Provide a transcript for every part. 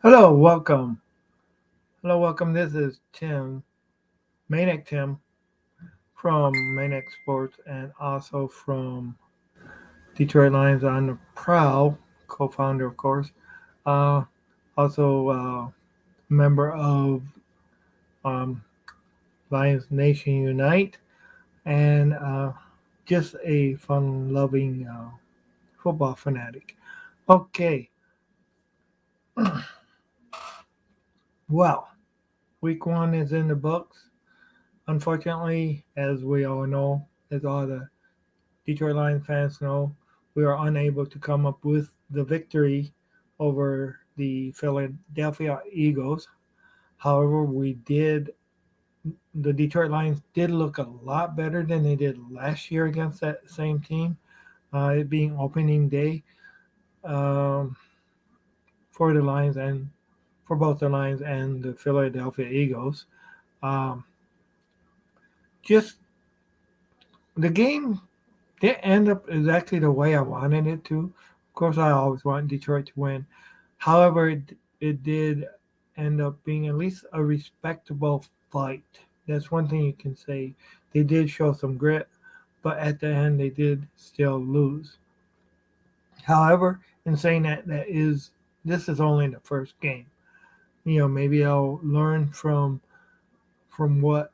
Hello, welcome. Hello, welcome. This is Tim, Maniac Tim from Maniac Sports and also from Detroit Lions on the Prowl, co founder, of course. Uh, also, member of um, Lions Nation Unite and just a fun loving football fanatic. Okay, well, week one is in the books. Unfortunately, as we all know, as all the Detroit Lions fans know, we are unable to come up with the victory over the Philadelphia Eagles. However, the Detroit Lions did look a lot better than they did last year against that same team, it being opening day um, for the Lions and for both the Lions and the Philadelphia Eagles. Um, just the game didn't end up exactly the way I wanted it to. Of course, I always want Detroit to win. However, it did end up being at least a respectable fight. That's one thing you can say. They did show some grit, but at the end, they did still lose. However, in saying that, this is only the first game. Maybe I'll learn from what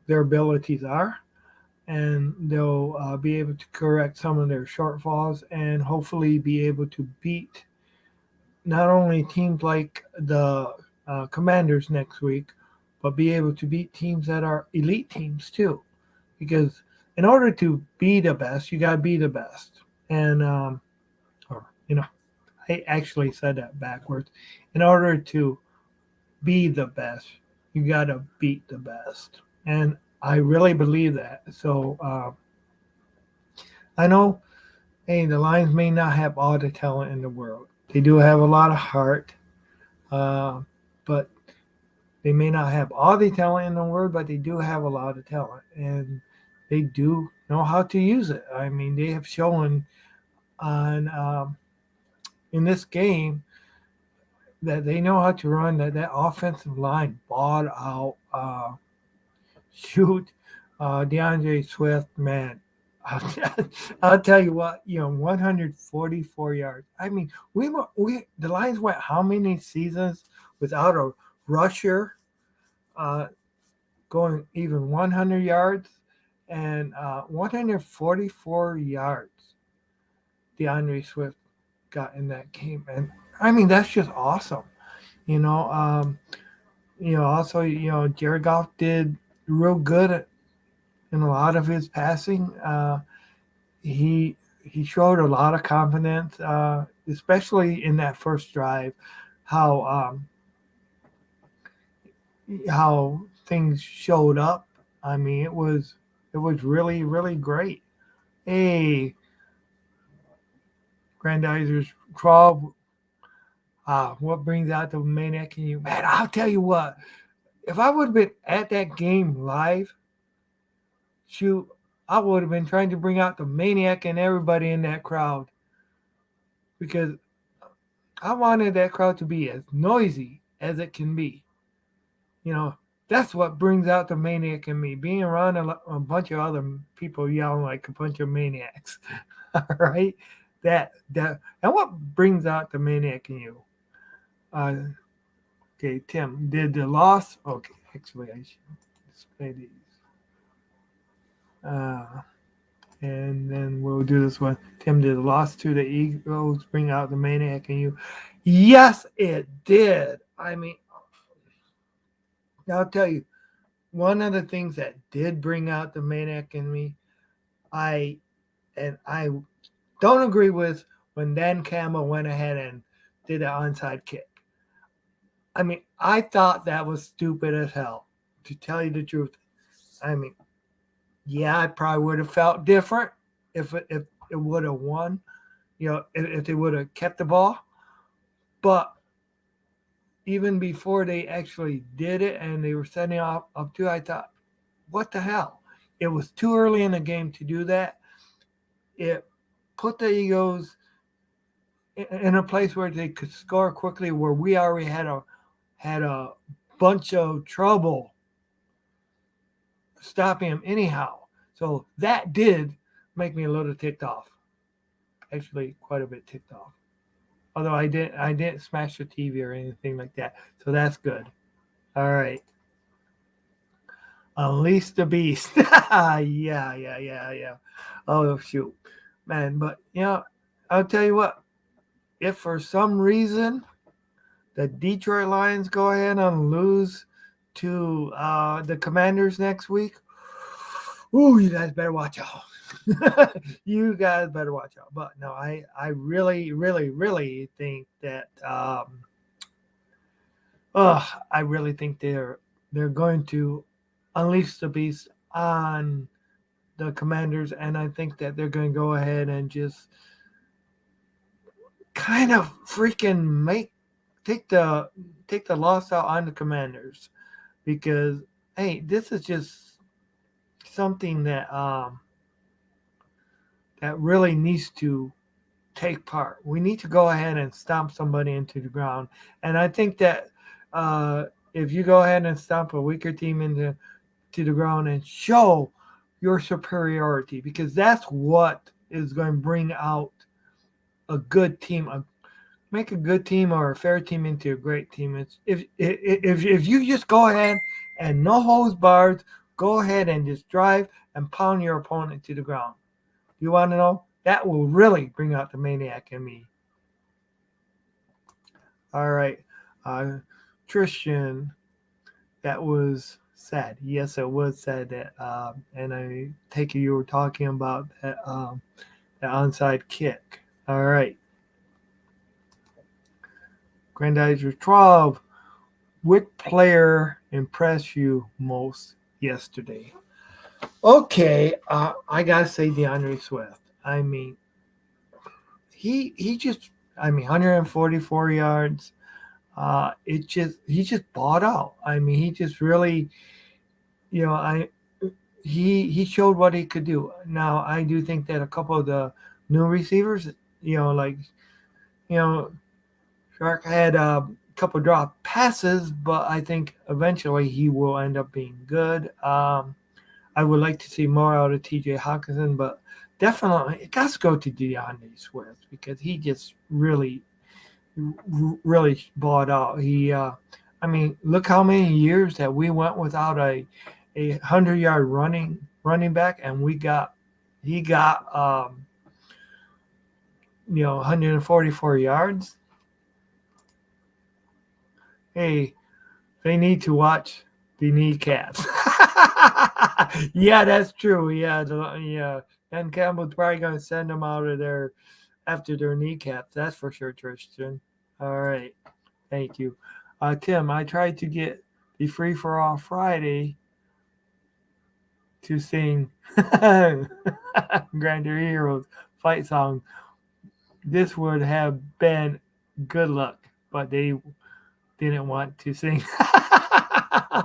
their abilities are and they'll be able to correct some of their shortfalls and hopefully be able to beat not only teams like the Commanders next week, but be able to beat teams that are elite teams too. Because in order to be the best, you got to be the best. And, or, I actually said that backwards. In order to be the best, you got to beat the best. And I really believe that. So, I know, hey, the Lions may not have all the talent in the world. They do have a lot of heart, uh, but they may not have all the talent in the world, but they do have a lot of talent, and they do know how to use it. I mean, they have shown on in this game that they know how to run that offensive line ball out, shoot, DeAndre Swift, man. I'll, I'll tell you what, 144 yards. I mean, we the Lions went how many seasons without a rusher uh, going even 100 yards and 144 yards. DeAndre Swift got in that game, and I mean that's just awesome. You know, um, also Jared Goff did real good in a lot of his passing. He showed a lot of confidence, especially in that first drive. How how things showed up. I mean, it was really really great. Hey, Grandizer's crawl. What brings out the maniac in you, man? I'll tell you what. If I would have been at that game live, shoot, I would have been trying to bring out the maniac and everybody in that crowd because I wanted that crowd to be as noisy as it can be. You know, that's what brings out the maniac in me. Being around a bunch of other people yelling like a bunch of maniacs. All right, and what brings out the maniac in you? Uh, okay, Tim, did the loss? Okay, actually, I should display these. Uh, and then we'll do this one. Tim, did the loss to the Eagles bring out the maniac in you? Yes, it did. I mean, I'll tell you, one of the things that did bring out the maniac in me, I I don't agree with when Dan Campbell went ahead and did an onside kick. I mean, I thought that was stupid as hell. To tell you the truth, I mean, yeah, I probably would have felt different if it would have won. If they would have kept the ball. But even before they actually did it and they were setting up to, I thought, what the hell? It was too early in the game to do that. It put the Eagles in a place where they could score quickly, where we already had a bunch of trouble stopping him anyhow. So that did make me a little ticked off. Actually, quite a bit ticked off. Although I didn't smash the TV or anything like that. So that's good. All right. Unleash the beast. Yeah. Oh shoot, man. But I'll tell you what. If for some reason the Detroit Lions go ahead and lose to the Commanders next week, ooh, you guys better watch out. You guys better watch out. But no, I really think that I really think they're going to unleash the beast on the Commanders, and I think that they're going to go ahead and just kind of freaking take the take the loss out on the Commanders, because hey, this is just something that really needs to take part. We need to go ahead and stomp somebody into the ground, and I think that uh, if you go ahead and stomp a weaker team into to the ground and show your superiority, because that's what is going to bring out a good team, make a good team or a fair team into a great team. It's if you just go ahead and no holds barred, go ahead and just drive and pound your opponent to the ground. You want to know? That will really bring out the maniac in me. All right, uh, Tristan, that was sad. Yes, it was sad that, and I take it you were talking about that onside kick. All right, Grandizer 12. Which player impressed you most yesterday? Okay, I gotta say DeAndre Swift. I mean, he just, 144 yards. He just bought out. I mean, he just really, you know, I he showed what he could do. Now I do think that a couple of the new receivers, like you know, Shark had a couple drop passes, but I think eventually he will end up being good. I would like to see more out of T.J. Hawkinson, but definitely it got to go to DeAndre Swift, because he just really bought out. Look how many years that we went without a 100-yard running back, and he got 144 yards. Hey, they need to watch the kneecaps. Yeah, that's true. Yeah. And Campbell's probably going to send them out of there after their kneecaps. That's for sure, Tristan. All right. Thank you. Tim, I tried to get the Free for All Friday to sing Grander Heroes fight song. This would have been good luck, but they didn't want to sing.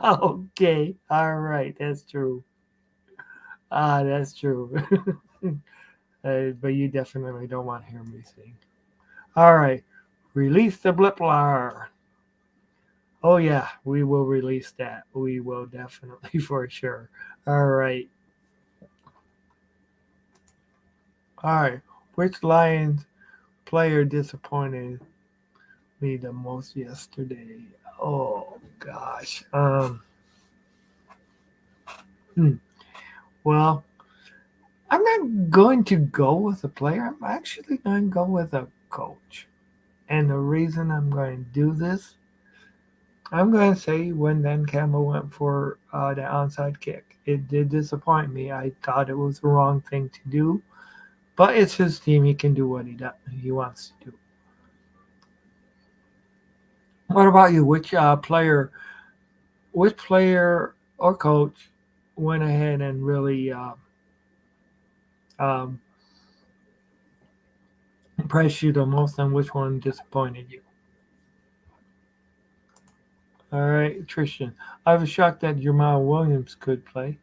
Okay. All right. That's true. That's true. But you definitely don't want to hear me sing. All right. Release the Bliplar. Oh, yeah. We will release that. We will definitely, for sure. All right. All right. Which Lions player disappointed me the most yesterday? Oh, gosh. Well, I'm not going to go with a player. I'm actually going to go with a coach. And the reason I'm going to do this, I'm going to say when Dan Campbell went for the onside kick, it did disappoint me. I thought it was the wrong thing to do, but it's his team. He can do what he wants to do. What about you? Which player or coach went ahead and really um, impressed you the most, and which one disappointed you? All right, Tristan. I was shocked that Jamal Williams could play.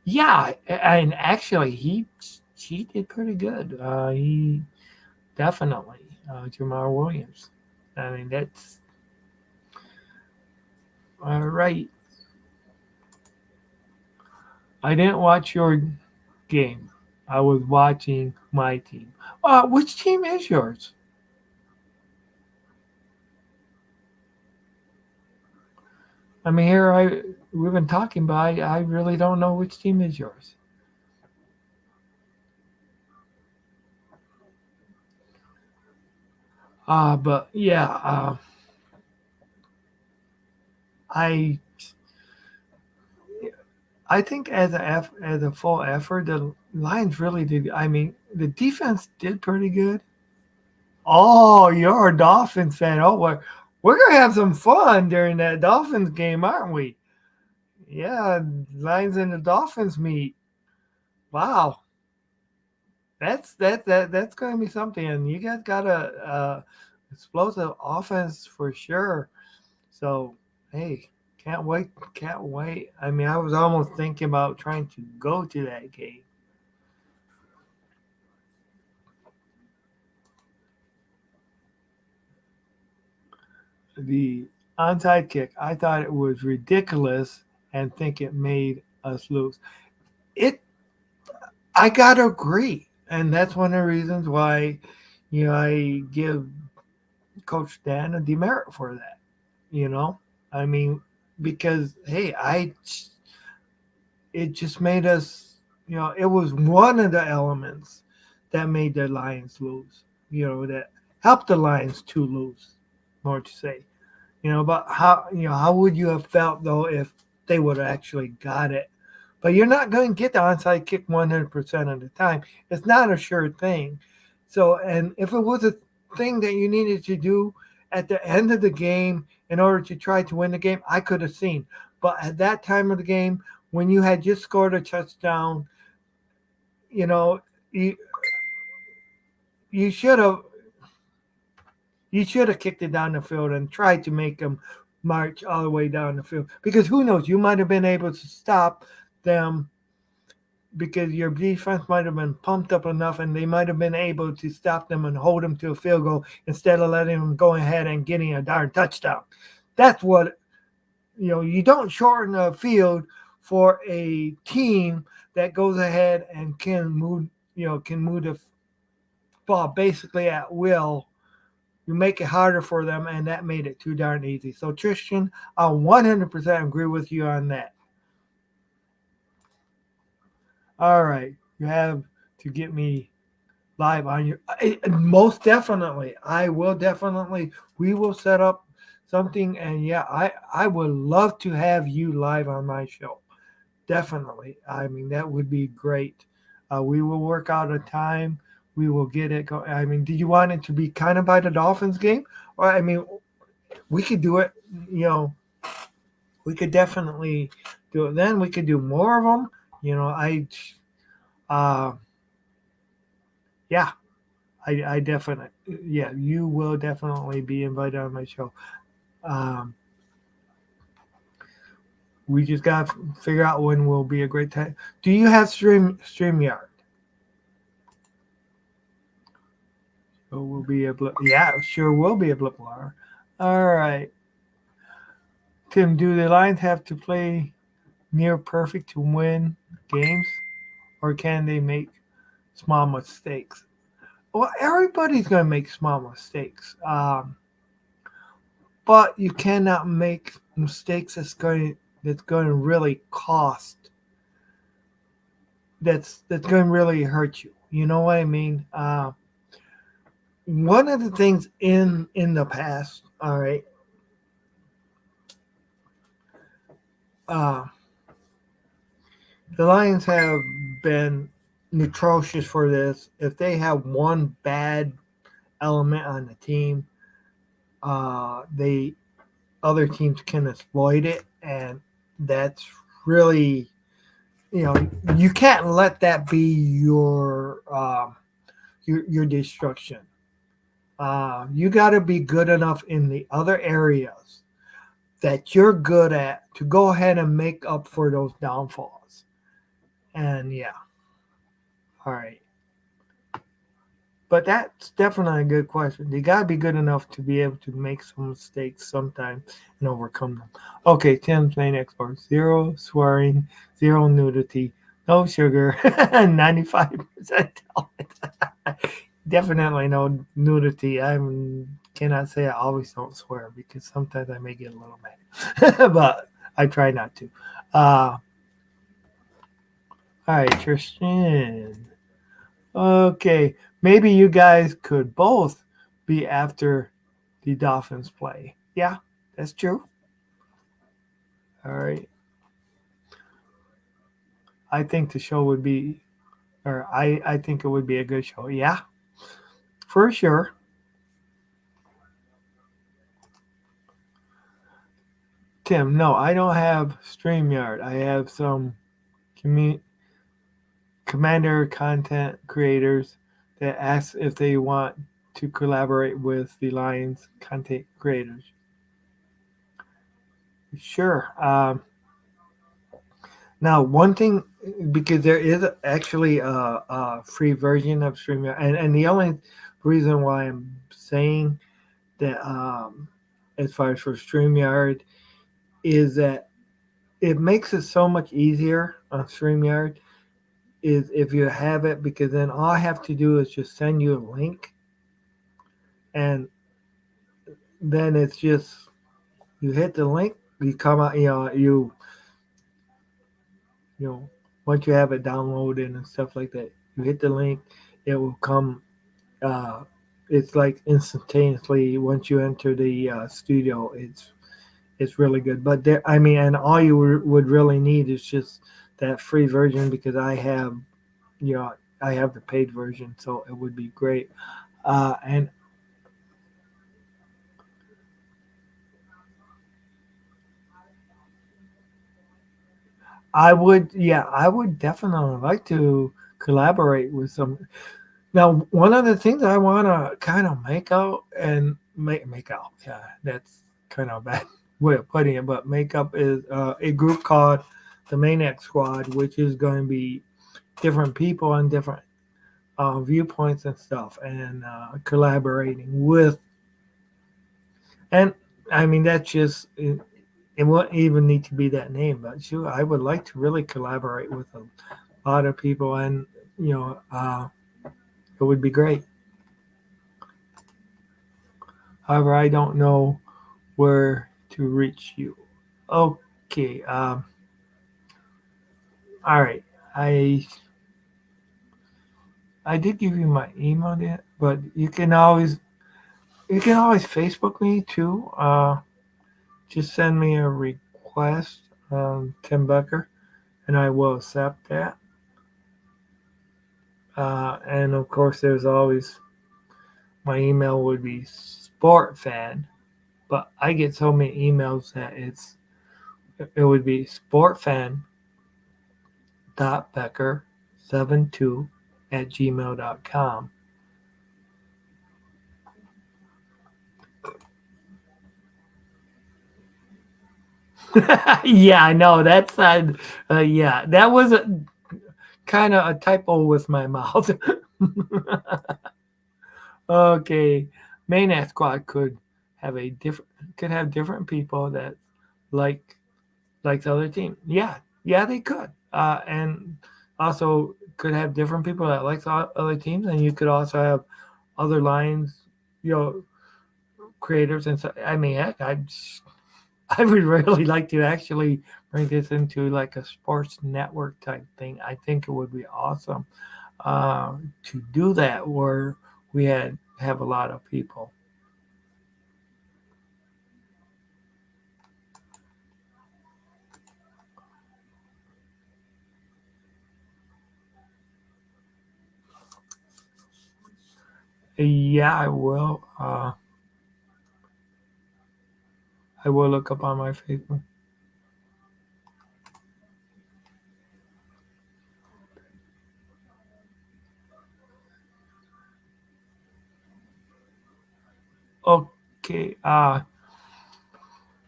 Yeah, and actually, he did pretty good. He definitely. Jamal Williams. I mean, that's all right. I didn't watch your game. I was watching my team. Which team is yours? I mean, here we've been talking, but I really don't know which team is yours. But yeah, I I think as a full effort, the Lions really did. I mean, the defense did pretty good. Oh, you're a Dolphins fan. Oh, we're gonna have some fun during that Dolphins game, aren't we? Yeah, Lions and the Dolphins meet. Wow, that's gonna be something. And you guys got a explosive offense for sure. So hey, can't wait, can't wait. I mean, I was almost thinking about trying to go to that game. The onside kick, I thought it was ridiculous and think it made us lose. It, I gotta agree, and that's one of the reasons why, I give Coach Dan a demerit for that. You know, I mean, because hey, it just made us, it was one of the elements that made the Lions lose. That helped the Lions to lose, more to say. But how would you have felt though if they would have actually got it? But you're not going to get the onside kick 100% of the time. It's not a sure thing. So, and if it was a thing that you needed to do at the end of the game in order to try to win the game, I could have seen. But at that time of the game, when you had just scored a touchdown, you know, you you should have kicked it down the field and tried to make them march all the way down the field. Because who knows, you might have been able to stop them because your defense might have been pumped up enough and they might have been able to stop them and hold them to a field goal instead of letting them go ahead and getting a darn touchdown. That's what, you don't shorten the field for a team that goes ahead and can move the ball basically at will. You make it harder for them, and that made it too darn easy. So, Tristan, I 100% agree with you on that. All right, you have to get me live on your. Most definitely, I will definitely. We will set up something, and yeah, I would love to have you live on my show. Definitely, I mean that would be great. We will work out a time. We will get it going. I mean, did you want it to be kind of by the Dolphins game, or I mean, we could do it. You know, we could definitely do it. Then we could do more of them. Uh, yeah, I definitely, yeah, you will definitely be invited on my show. Um, we just got to figure out when will be a great time. Do you have StreamYard? It will be a blip. Yeah, sure will be a blip. All right, Tim. Do the Lions have to play near perfect to win games, or can they make small mistakes? Well, everybody's going to make small mistakes, but you cannot make mistakes that's going to really cost. That's going to really hurt you. You know what I mean? One of the things in the past, all right, uh, the Lions have been atrocious for this. If they have one bad element on the team, they other teams can exploit it, and that's really, you can't let that be your destruction. You got to be good enough in the other areas that you're good at to go ahead and make up for those downfalls. And yeah, all right. But that's definitely a good question. You got to be good enough to be able to make some mistakes sometimes and overcome them. Okay, Tim's main export: zero swearing, zero nudity, no sugar, 95% definitely no nudity. I cannot say I always don't swear because sometimes I may get a little mad, but I try not to. All right, Tristan. Okay, maybe you guys could both be after the Dolphins play. Yeah, that's true. All right. I think the show would be, or I think it would be a good show. Yeah, for sure. Tim, no, I don't have StreamYard. I have some commu- Commander content creators that ask if they want to collaborate with the Lions content creators. Sure. Now, one thing, because there is actually a free version of StreamYard, and the only reason why I'm saying that, as far as for StreamYard, is that it makes it so much easier on StreamYard is if you have it, because then all I have to do is just send you a link, and then it's just you hit the link, you come out, you know, once you have it downloaded and stuff like that, you hit the link, it will come. Uh, it's like instantaneously once you enter the studio. It's really good. But there, I mean, and all you would really need is just that free version because you know, I have the paid version, so it would be great. And I would definitely like to collaborate with some. Now, one of the things I want to kind of make out and make out, yeah, that's kind of a bad way of putting it, but make up is a group called the Maniac Squad, which is going to be different people and different viewpoints and stuff, and collaborating with. And I mean, that's just it won't even need to be that name, but sure, I would like to really collaborate with a lot of people, and you know, it would be great. However, I don't know where to reach you. Okay. All right. I I did give you my email there, but you can always Facebook me too. Just send me a request, Tim Becker, and I will accept that. And of course, there's always my email would be sportfan, but I get so many emails that it would be sportfan.becker72 at gmail.com. Yeah, I know. That's yeah, that was kind of a typo with my mouth. Okay, Main Squad could have different people that like the other team. Yeah, yeah, they could. And also could have different people that like the other teams, and you could also have other lines, you know, creators and so. I mean, heck, I would really like to actually bring this into like a sports network type thing. I think it would be awesome to do that where we have a lot of people. Yeah, I will. I will look up on my Facebook. Okay.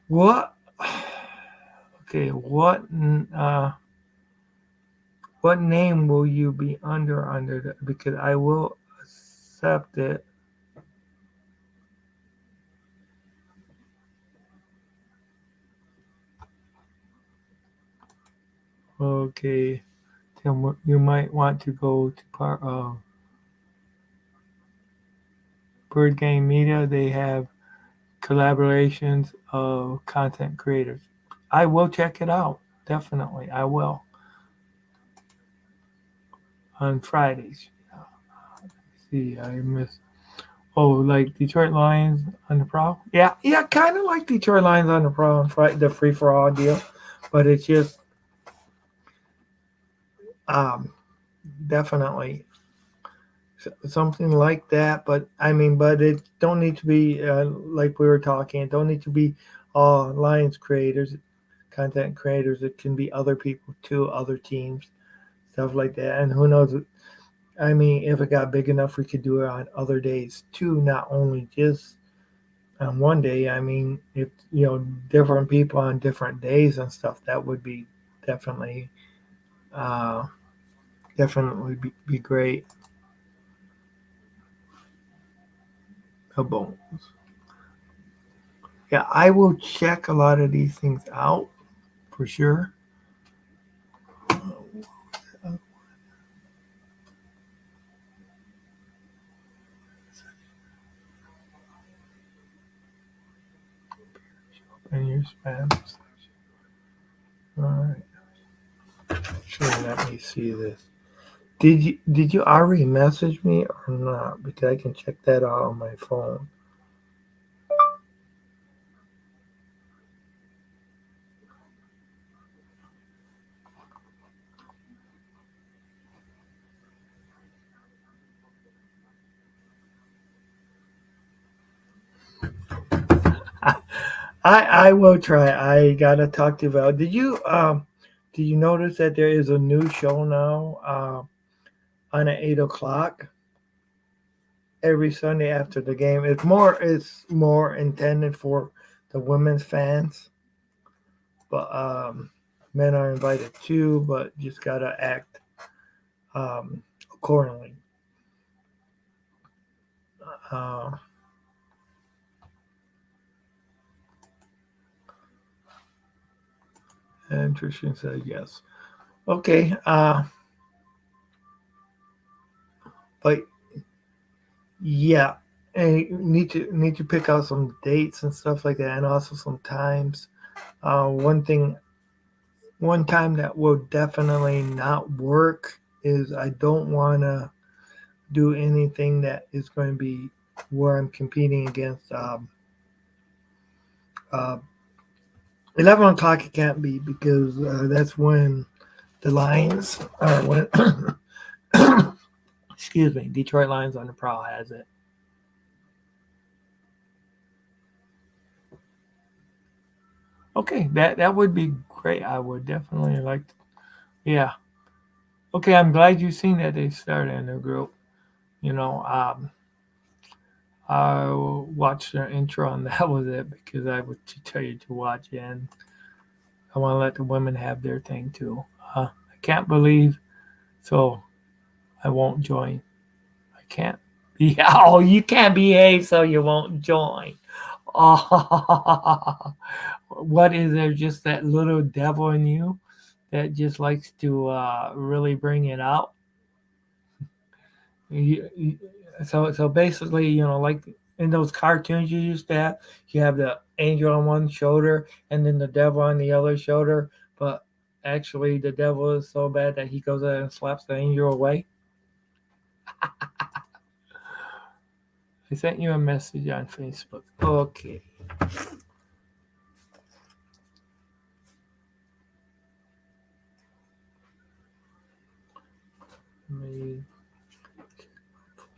What? Okay. What name will you be under the? Because I will. accept it. Okay. Tim, you might want to go to Bird Game Media. They have collaborations of content creators. I will check it out. Definitely, I will on Fridays. See, I miss. Oh, like Detroit Lions on the Prowl. Yeah, yeah, kind of like Detroit Lions on the Prowl on Friday, the free for all deal, but it's just um, definitely something like that. But I mean, but it don't need to be like we were talking. It don't need to be all Lions creators, content creators. It can be other people too, other teams, stuff like that. And who knows? I mean, if it got big enough, we could do it on other days too, not only just on one day. I mean, if different people on different days and stuff, that would be definitely uh, definitely be great. A bonus. Yeah, I will check a lot of these things out for sure. And your spam. All right. Sure, let me see this. Did you already message me or not? Because I can check that out on my phone. I will try. I gotta talk to you about. Did you notice that there is a new show now on at 8 o'clock every Sunday after the game? It's more intended for the women's fans, but men are invited too. But just gotta act accordingly. Uh, and Trishan said yes. Okay. But yeah, and you need to pick out some dates and stuff like that, and also some times. One time that will definitely not work is I don't want to do anything that is going to be where I'm competing against. 11 o'clock it can't be because that's when the Lions, when excuse me, Detroit Lions on the Prowl has it. Okay, that would be great. I would definitely like. Yeah. Okay, I'm glad you've seen that they started a new group. You know, I watched their intro and that was it because I would tell you to watch it, and I want to let the women have their thing too. I can't believe, so I won't join. I can't. Yeah, oh, you can't behave, so you won't join. Oh, what is there? Just that little devil in you that just likes to really bring it out. You, so basically, like in those cartoons you used to have, you have the angel on one shoulder and then the devil on the other shoulder, but actually the devil is so bad that he goes out and slaps the angel away. I sent you a message on Facebook. Okay. Let me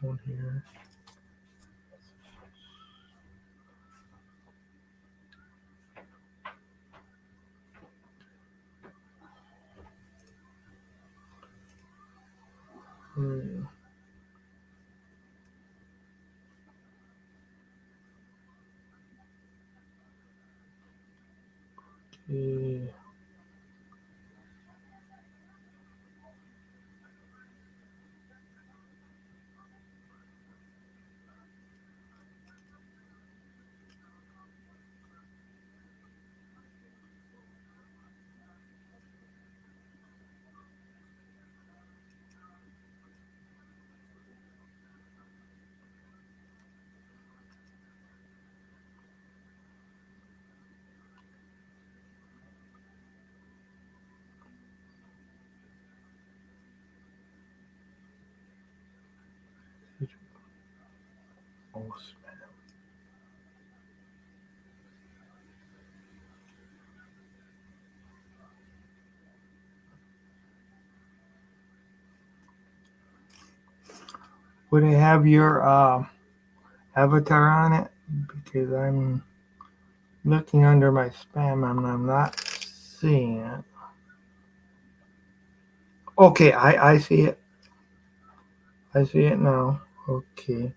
phone here. Hmm, okay. Oh, would it have your avatar on it? Because I'm looking under my spam and I'm not seeing it. Okay, I see it. I see it now. Okay.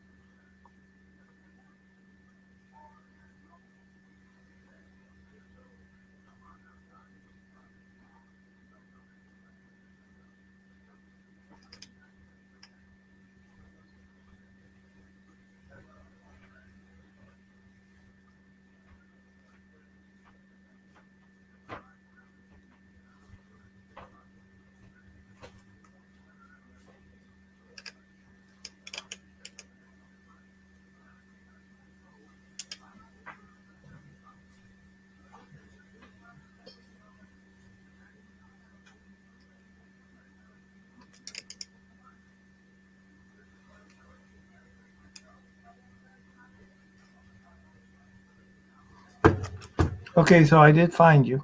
Okay, so I did find you.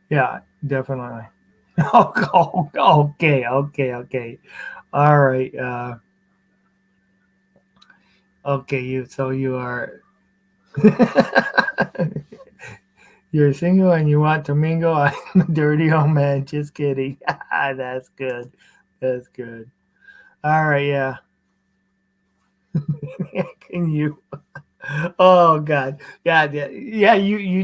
Yeah, definitely. Okay, okay. All right. Okay, you are you're single and you want to mingle. I'm a dirty old man. Just kidding. That's good. That's good. All right, yeah. Can you? Oh God, yeah, yeah, yeah. You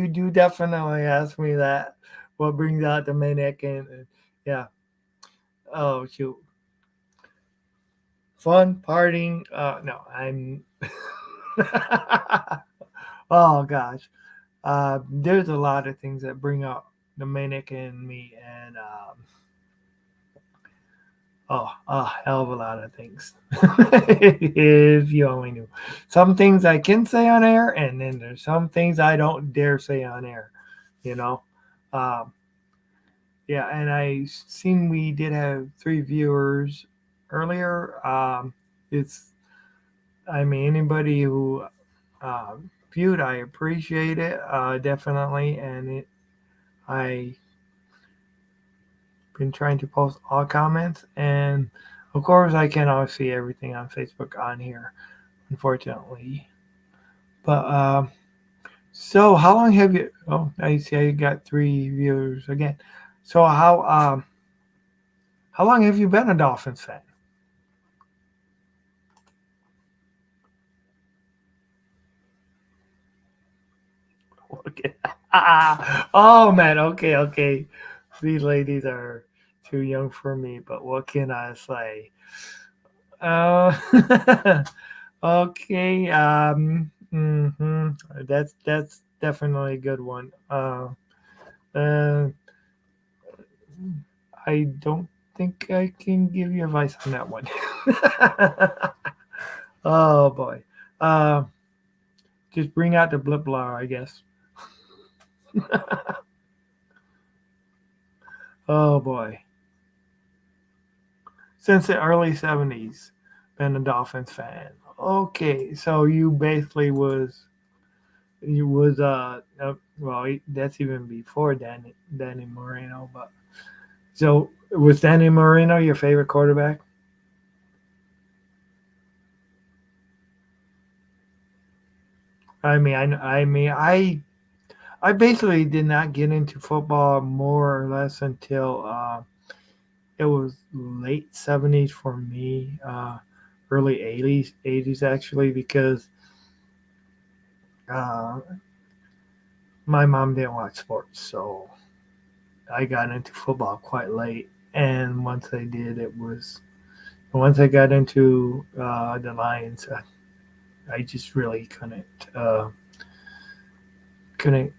do definitely ask me that. What brings out the maniac and yeah. Oh shoot, fun partying. No, I'm. Oh gosh, there's a lot of things that bring out the maniac in me, and oh, a hell of a lot of things. If you only knew. Some things I can say on air, and then there's some things I don't dare say on air. You know, um, yeah. And I seen we did have 3 viewers earlier. It's, I mean, anybody who viewed, I appreciate it definitely, and I been trying to post all comments, and of course, I can't always see everything on Facebook on here, unfortunately. But so how long have you? Oh, I see. I got 3 viewers again. So how long have you been a Dolphins fan? Okay. Oh man. Okay. Okay. These ladies are too young for me. But what can I say? Okay. That's definitely a good one. Uh, I don't think I can give you advice on that one. Oh boy. Uh, just bring out the blip blah, I guess. Oh boy. Since the early '70s, been a Dolphins fan. Okay, so you was well, that's even before Danny Moreno, but so was Danny Moreno your favorite quarterback? I basically did not get into football more or less until it was late '70s for me, early '80s actually, because uh, my mom didn't watch sports, so I got into football quite late. And once I got into the Lions, I just really uh, couldn't.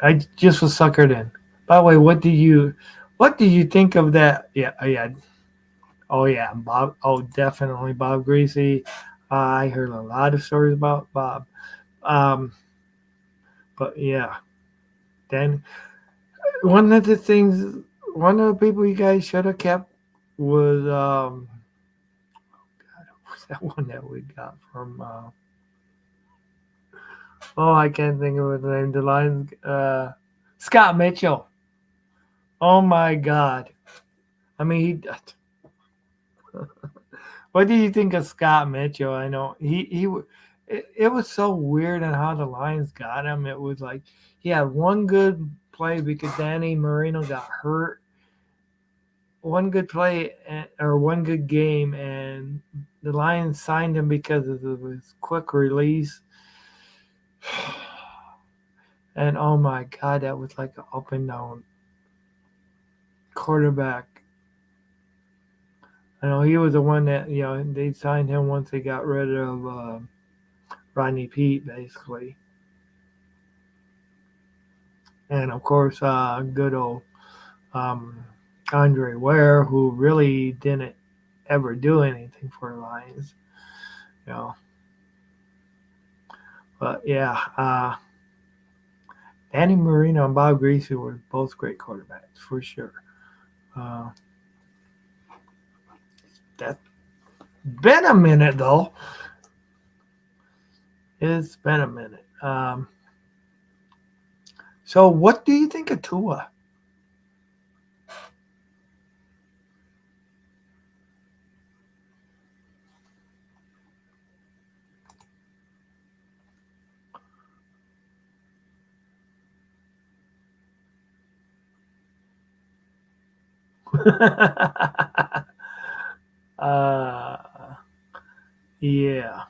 I just was suckered in. By the way, what do you think of that? Yeah, yeah. Oh yeah, Bob. Oh, definitely Bob Greasy. I heard a lot of stories about Bob. Um, but yeah, then one of the things One of the people you guys should have kept was God, what's that one that we got from? Oh, I can't think of the name. The Lions. Scott Mitchell. Oh my God. I mean, what do you think of Scott Mitchell? I know it was so weird on how the Lions got him. It was like he had one good play because Danny Marino got hurt. One good play or one good game, and the Lions signed him because of his quick release. And oh my God, that was like an up and down quarterback. I know he was the one that they signed him once they got rid of Rodney Pete, basically, and of course, good old um, Andre Ware, who really didn't ever do anything for the Lions, you know. But yeah, Danny Marino and Bob Greasy were both great quarterbacks for sure. Uh, that's been a minute though. It's been a minute. So what do you think of Tua? uh, yeah.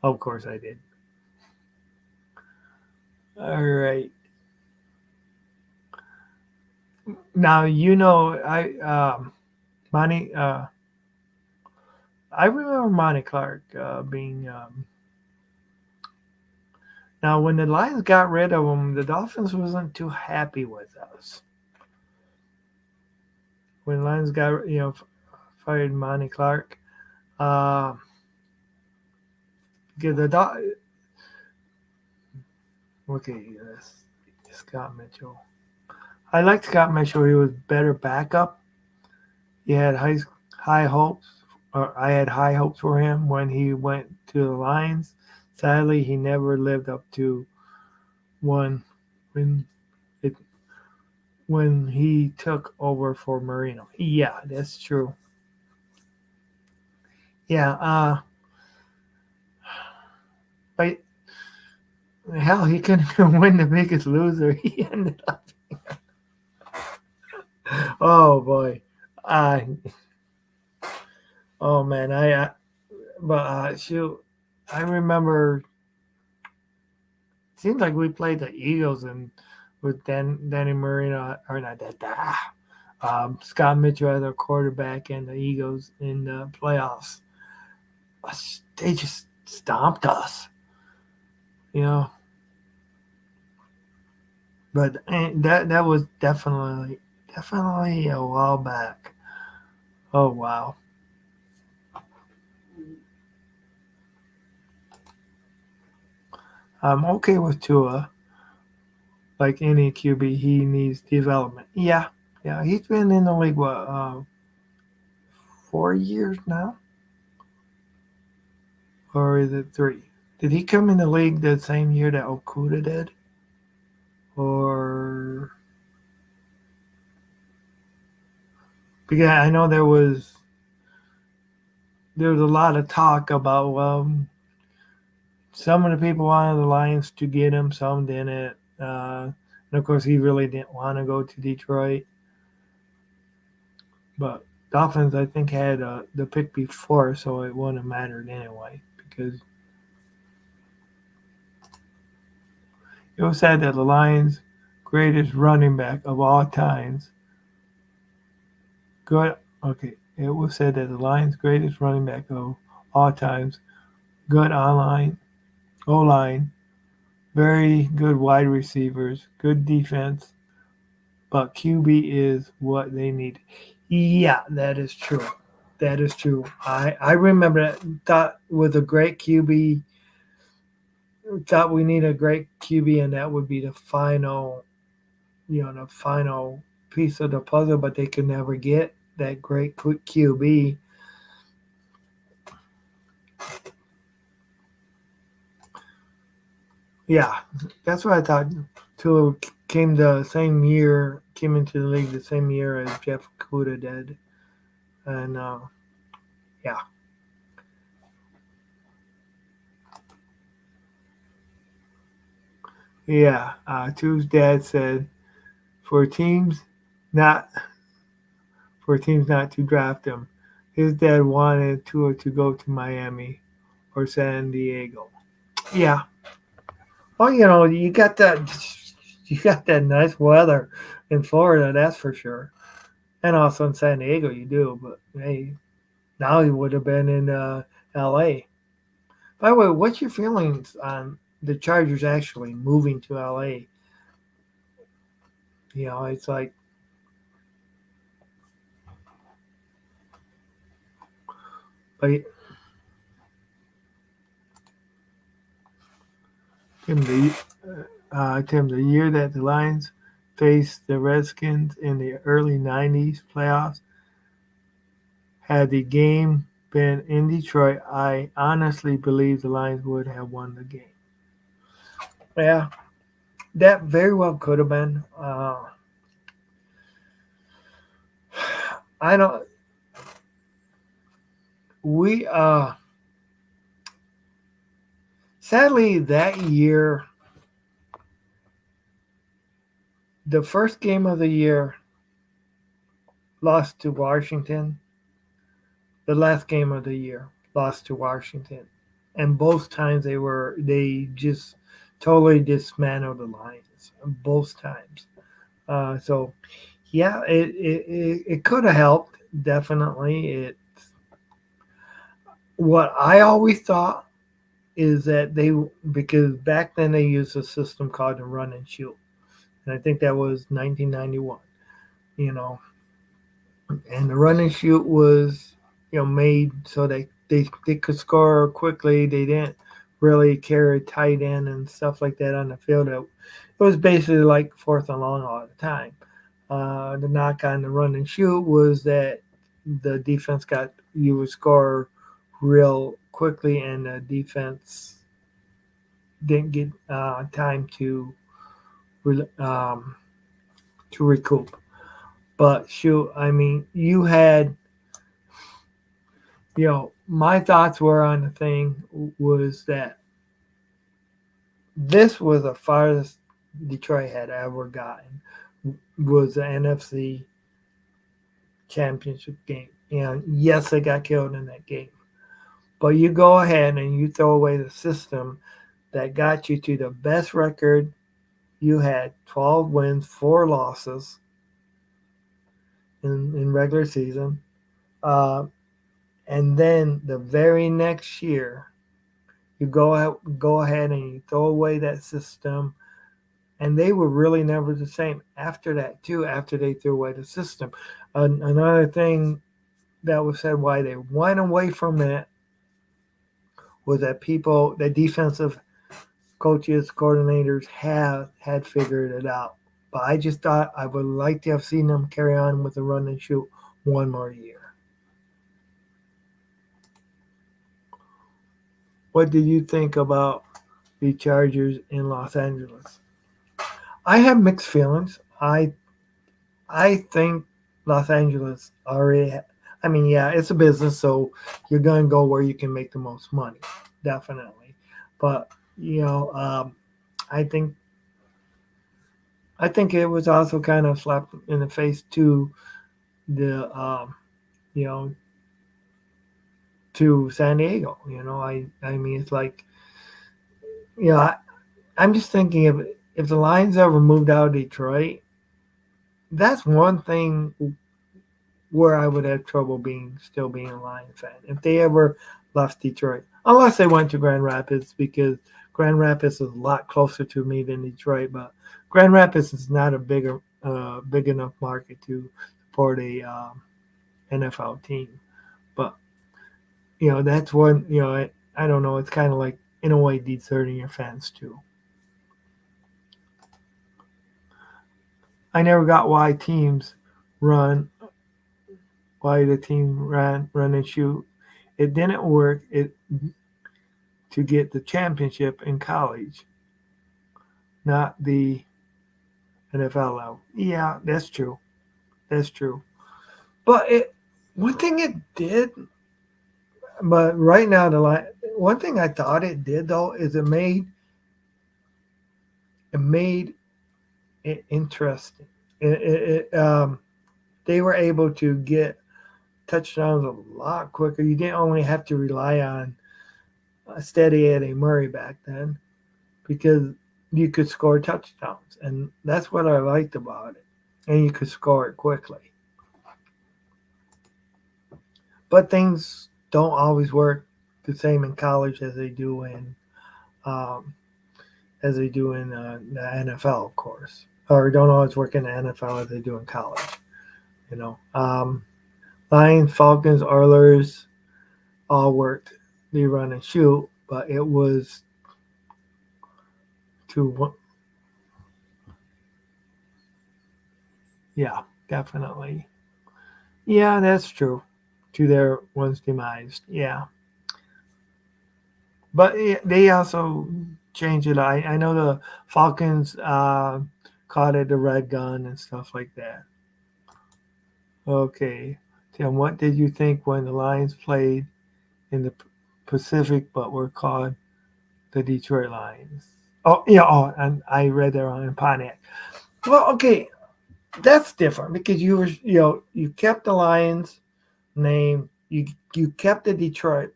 Of course I did. All right. Now Monty. I remember Monty Clark being. Now, when the Lions got rid of him, the Dolphins wasn't too happy with us. When the Lions got fired Monty Clark, uh, get the okay, yes, Scott Mitchell. I liked Scott Mitchell. He was better backup. He had high hopes. Or I had high hopes for him when he went to the Lions. Sadly, he never lived up to one when it when he took over for Marino. Yeah, that's true. Yeah, but hell, he couldn't even win the Biggest Loser. He ended up. Oh boy, I oh man, but shoot, I remember. Seems like we played the Eagles and with Danny Marino or not that. Scott Mitchell as our quarterback and the Eagles in the playoffs. They just stomped us, you know. But that was definitely a while back. Oh wow. I'm okay with Tua. Like any QB, he needs development. Yeah, yeah. He's been in the league 4 years now, or is it 3? Did he come in the league the same year that Okuda did, or because I know there was a lot of talk about some of the people wanted the Lions to get him, some didn't. And of course, he really didn't want to go to Detroit. But Dolphins, I think, had the pick before, so it wouldn't have mattered anyway. Because it was said that the Lions' greatest running back of all times. Good. Okay. It was said that the Lions' greatest running back of all times. Good online, O line, very good wide receivers, good defense, but QB is what they need. Yeah, that is true. That is true. I remember that. Thought with a great QB, thought we need a great QB, and that would be the final the final piece of the puzzle, but they could never get that great QB. Yeah, that's what I thought. Tua came into the league the same year as Jeff Kuda did, and yeah, yeah. Tua's dad said for teams not not to draft him, his dad wanted Tua to go to Miami or San Diego. Yeah, well, you got that nice weather in Florida, that's for sure, and also in San Diego you do. But hey, now he would have been in L.A. By the way, what's your feelings on the Chargers actually moving to LA? It's like but Tim, the year that the Lions faced the Redskins in the early '90s playoffs, had the game been in Detroit, I honestly believe the Lions would have won the game. Yeah, that very well could have been. I don't. We sadly that year, the first game of the year lost to Washington. The last game of the year lost to Washington, and both times they just totally dismantled the Lions. Both times. So yeah, it could have helped definitely. What I always thought is that because back then they used a system called the run and shoot, and I think that was 1991. You know, and the run and shoot was made so they could score quickly. They didn't really carry tight end and stuff like that on the field. It was basically like fourth and long all the time. The knock on the run and shoot was that the defense got you would score real quickly, and the defense didn't get time um, to recoup. But shoot, I mean, my thoughts were on the thing was that this was the farthest Detroit had ever gotten was the NFC championship game. And yes, they got killed in that game. But you go ahead and you throw away the system that got you to the best record. You had 12 wins, 4 losses in regular season. Uh, and then the very next year, you go ahead and you throw away that system, and they were really never the same after that too. After they threw away the system, another thing that was said why they went away from it was that defensive coaches, coordinators had figured it out. But I just thought I would like to have seen them carry on with the run and shoot one more year. What did you think about the Chargers in Los Angeles? I have mixed feelings. I think Los Angeles already. I mean, yeah, it's a business, so you're gonna go where you can make the most money, definitely. But I think it was also kind of slapped in the face to the you know to San Diego. I mean it's like you know I, I'm just thinking if the Lions ever moved out of Detroit, that's one thing where I would have trouble still being a Lion fan if they ever left Detroit, unless they went to Grand Rapids because Grand Rapids is a lot closer to me than Detroit. But Grand Rapids is not a big enough market to support a NFL team. But that's one. I don't know. It's kind of like in a way deserting your fans too. I never got run why the team run and shoot. It didn't work to get the championship in college, not the NFL level. Yeah, that's true. That's true. But one thing it did, but right now one thing I thought it did though is it made it interesting. They were able to get touchdowns a lot quicker. You didn't only have to rely on steady Eddie Murray back then because you could score touchdowns, and that's what I liked about it. And you could score it quickly. But things don't always work the same in college um, as they do in the NFL, of course, or don't always work in the NFL as they do in college. You know, Lions, Falcons, Oilers all worked the run and shoot, but it was to yeah, definitely. Yeah, that's true. To their one's demise. Yeah, but they also changed it. I know the Falcons called it the red gun and stuff like that. Okay, Tim, what did you think when the Lions played in the Pacific but were called the Detroit Lions? Oh yeah, oh, and I read that wrong in Pontiac. Well, okay, that's different because you kept the Lions name, you kept the Detroit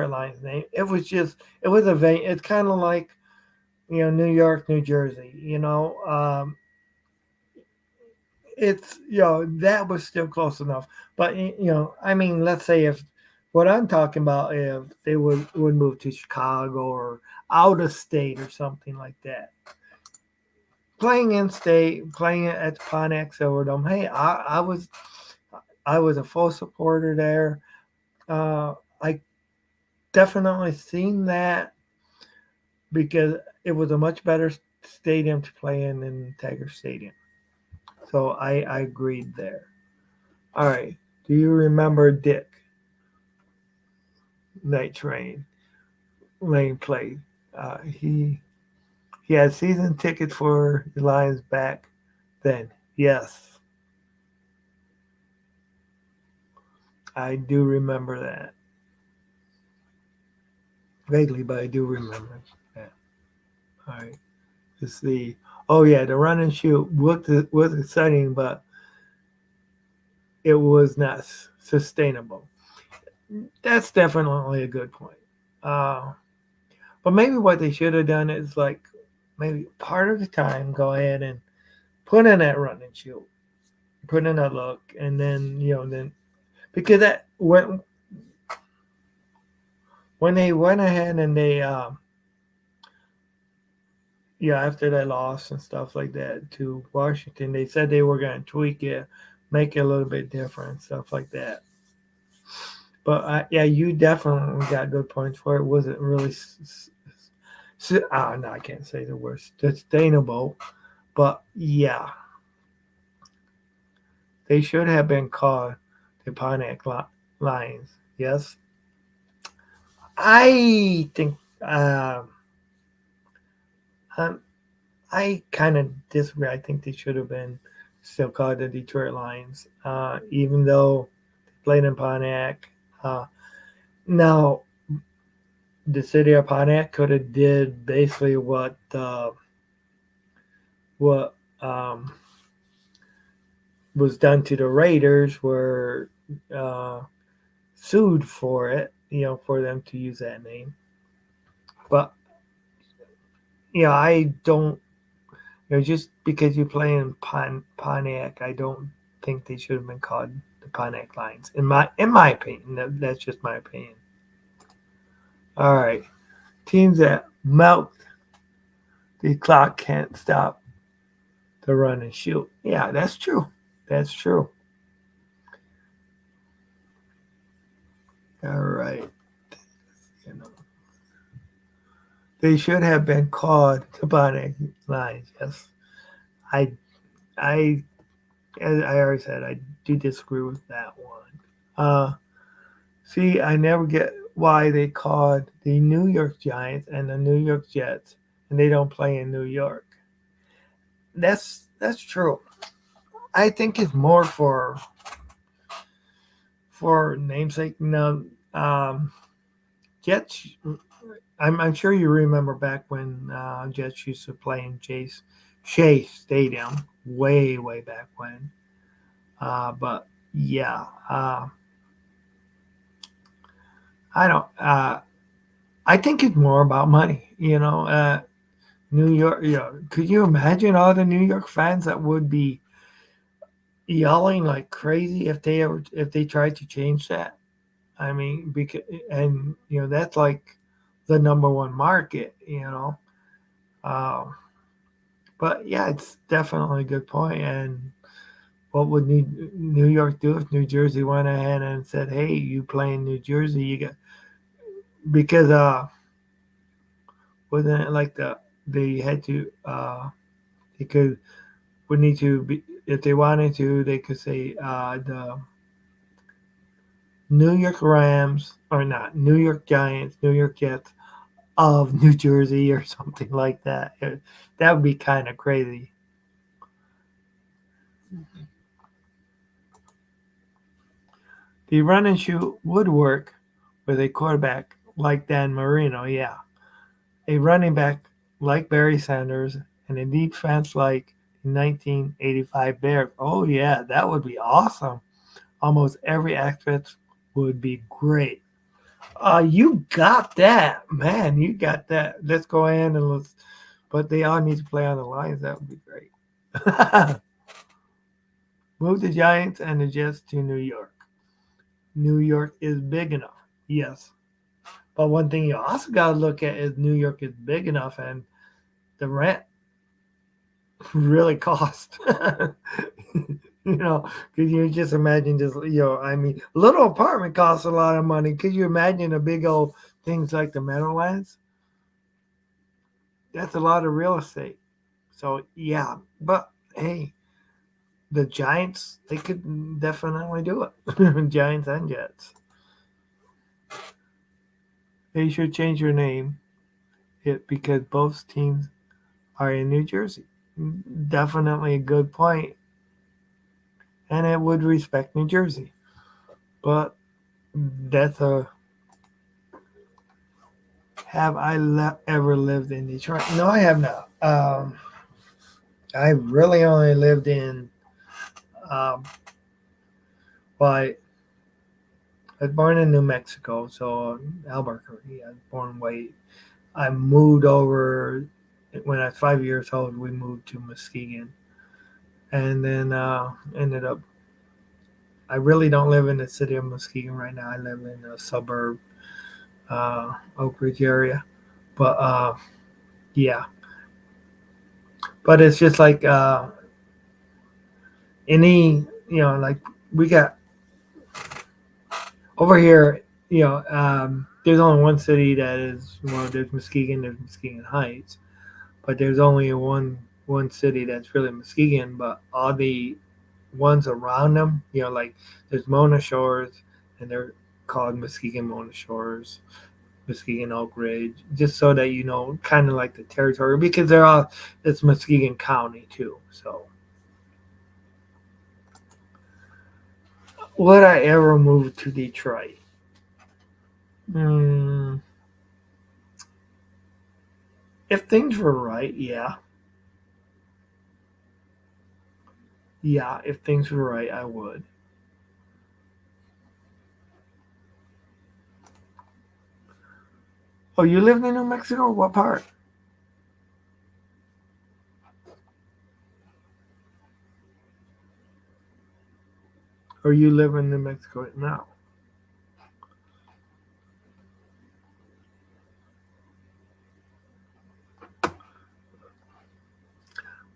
Lions name. It was a vein. It's kind of like New York, New Jersey. It's that was still close enough. But I mean, let's say if what I'm talking about if they would move to Chicago or out of state or something like that. Playing in state, playing at the Pontiac Silverdome. Hey, I was a full supporter there. I definitely seen that because it was a much better stadium to play in than Tiger Stadium. So I agreed there. All right. Do you remember Dick Night Train Lane played? He had season tickets for the Lions back then. Yes, I do remember that vaguely, but I do remember that. All right. Let's see. Oh yeah, the run and shoot was exciting, but it was not sustainable. That's definitely a good point. Uh, but maybe what they should have done is like maybe part of the time go ahead and put in that run and shoot, put in that look, and then because that when they went ahead and they after that loss and stuff like that to Washington, they said they were going to tweak it, make it a little bit different, stuff like that. But yeah, you definitely got good points for it. Wasn't really, no, I can't say the word sustainable, but yeah, they should have been called the Pontiac Lions. Yes, I think um, I kind of disagree. I think they should have been still called the Detroit Lions, even though they played in Pontiac. Uh, Now, the city of Pontiac could have did basically what was done to the Raiders, were uh, sued for it, for them to use that name. But I don't, just because you play in Pontiac, I don't think they should have been called the Pontiac Lions. In my opinion, that's just my opinion. All right, teams that melt the clock can't stop the run and shoot. Yeah, that's true. That's true. All right. You know, they should have been called Tabanic lines. Yes, I I, as I already said, I do disagree with that one. See, I never get why they called the New York Giants and the New York Jets, and they don't play in New York. That's true. I think it's more for namesake. No, Jets. I'm sure you remember back when Jets used to play in Shea Stadium, way back when. But yeah, I don't. I think it's more about money. New York. Could you imagine all the New York fans that would be yelling like crazy if they tried to change that? I mean, because and that's like the number one market. Um, but yeah, it's definitely a good point. And what would New York do if New Jersey went ahead and said, "Hey, you play in New Jersey, you got," because wasn't it like they had to they could would need to be if they wanted to they could say the New York Rams or not New York Giants, New York Jets of New Jersey or something like that. That would be kind of crazy. The run and shoot would work with a quarterback like Dan Marino, yeah. A running back like Barry Sanders and a defense like the 1985 Bears. Oh yeah, that would be awesome. Almost every aspect would be great. You got that, man. You got that. Let's go in and let's. But they all need to play on the lines. That would be great. Move the Giants and the Jets to New York. New York is big enough. Yes. But one thing you also got to look at is New York is big enough and the rent really cost. Could you just imagine I mean, a little apartment costs a lot of money. Could you imagine a big old things like the Meadowlands? That's a lot of real estate. So, yeah. But, hey, the Giants, they could definitely do it. Giants and Jets. They should change their name because both teams are in New Jersey. Definitely a good point, and it would respect New Jersey. But that's a have I ever lived in Detroit? No, I have not. I really only lived in um, well, I was born in New Mexico, so Albuquerque. I was born way. I moved over when I was 5 years old. We moved to Muskegon, and then ended up. I really don't live in the city of Muskegon right now. I live in a suburb, Oak Ridge area. But yeah, but it's just like any, like we got over here. There's only one city that is well. There's Muskegon. There's Muskegon Heights, but there's only one city that's really Muskegon. But all the ones around them, like there's Mona Shores, and they're called Muskegon Mona Shores, Muskegon Oak Ridge, just so that kind of like the territory because it's Muskegon County too. So, would I ever move to Detroit? Mm, if things were right, yeah, yeah. If things were right, I would. Oh, you lived in New Mexico? What part? Or you live in New Mexico now?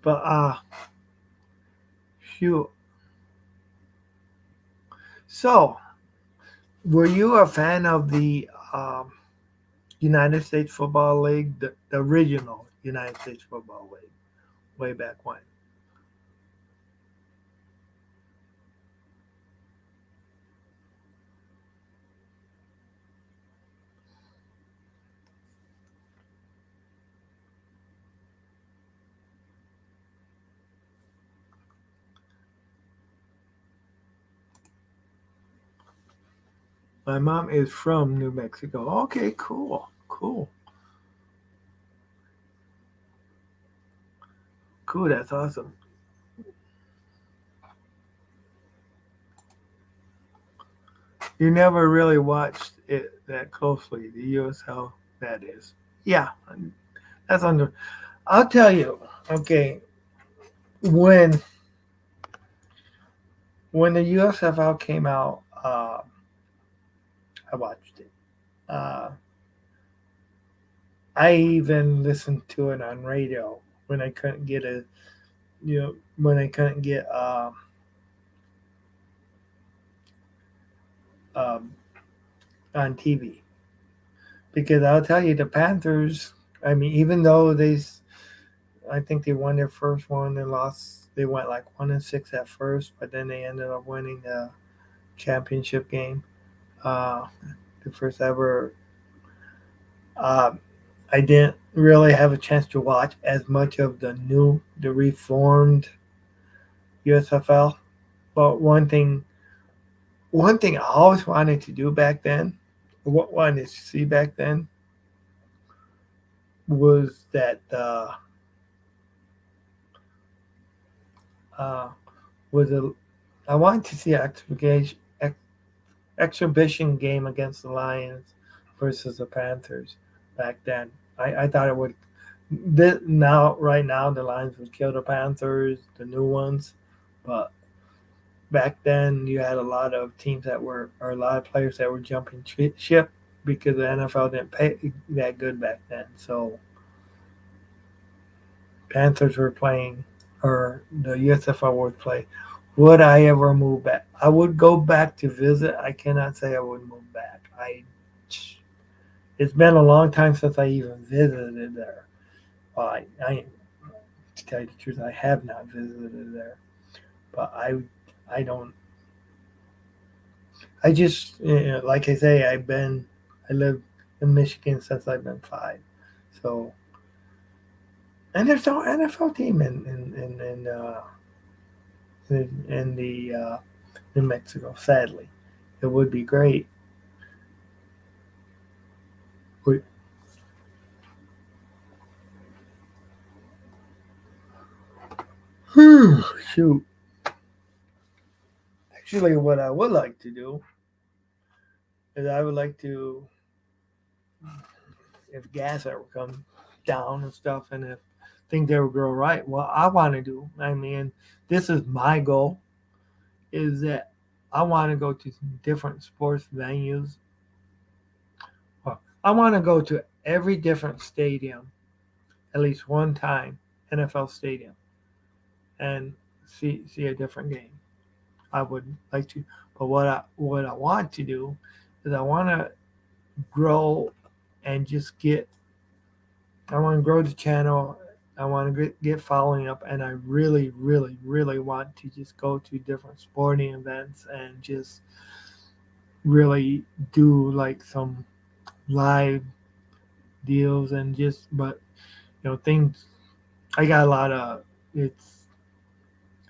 But shoot. So, were you a fan of the United States Football League, the original United States Football League, way back when? My mom is from New Mexico. Okay, cool, cool, cool. That's awesome. You never really watched it that closely. The USL that is. Yeah, that's under. I'll tell you. Okay, when when the USFL came out, I watched it. Uh, I even listened to it on radio when I couldn't get a when I couldn't get um, on TV because I'll tell you the Panthers. I mean, even though I think they won their first one and lost. They went like 1-6 at first, but then they ended up winning the championship game, uh, the first ever. Uh, I didn't really have a chance to watch as much of the reformed USFL. But one thing I always wanted to do back then, what wanted to see back then, was that uh, was a I wanted to see an exhibition game against the Lions versus the Panthers back then. I thought it would. Right now, the Lions would kill the Panthers, the new ones, but back then you had a lot of teams or a lot of players that were jumping ship because the NFL didn't pay that good back then. So Panthers were playing, or the USFL would play. Would I ever move back? I would go back to visit. I cannot say I would move back. It's been a long time since I even visited there. Well, to tell you the truth, I have not visited there, but I don't. I just, like I say, I lived in Michigan since I've been 5. So, and there's no NFL team in the New Mexico. Sadly, it would be great. We, shoot, actually, what I would like to do is I would like to, if gas ever comes down and stuff, and if things ever grow right, what I want to do. I mean, this is my goal. Is that I want to go to different sports venues. Well, I want to go to every different stadium at least one time, NFL stadium, and see a different game. I would like to, but what I want to do is I want to grow and just get. I want to grow the channel. I want to get following up, and I really, really, really want to just go to different sporting events and just really do like some live deals and just things. I got a lot of it's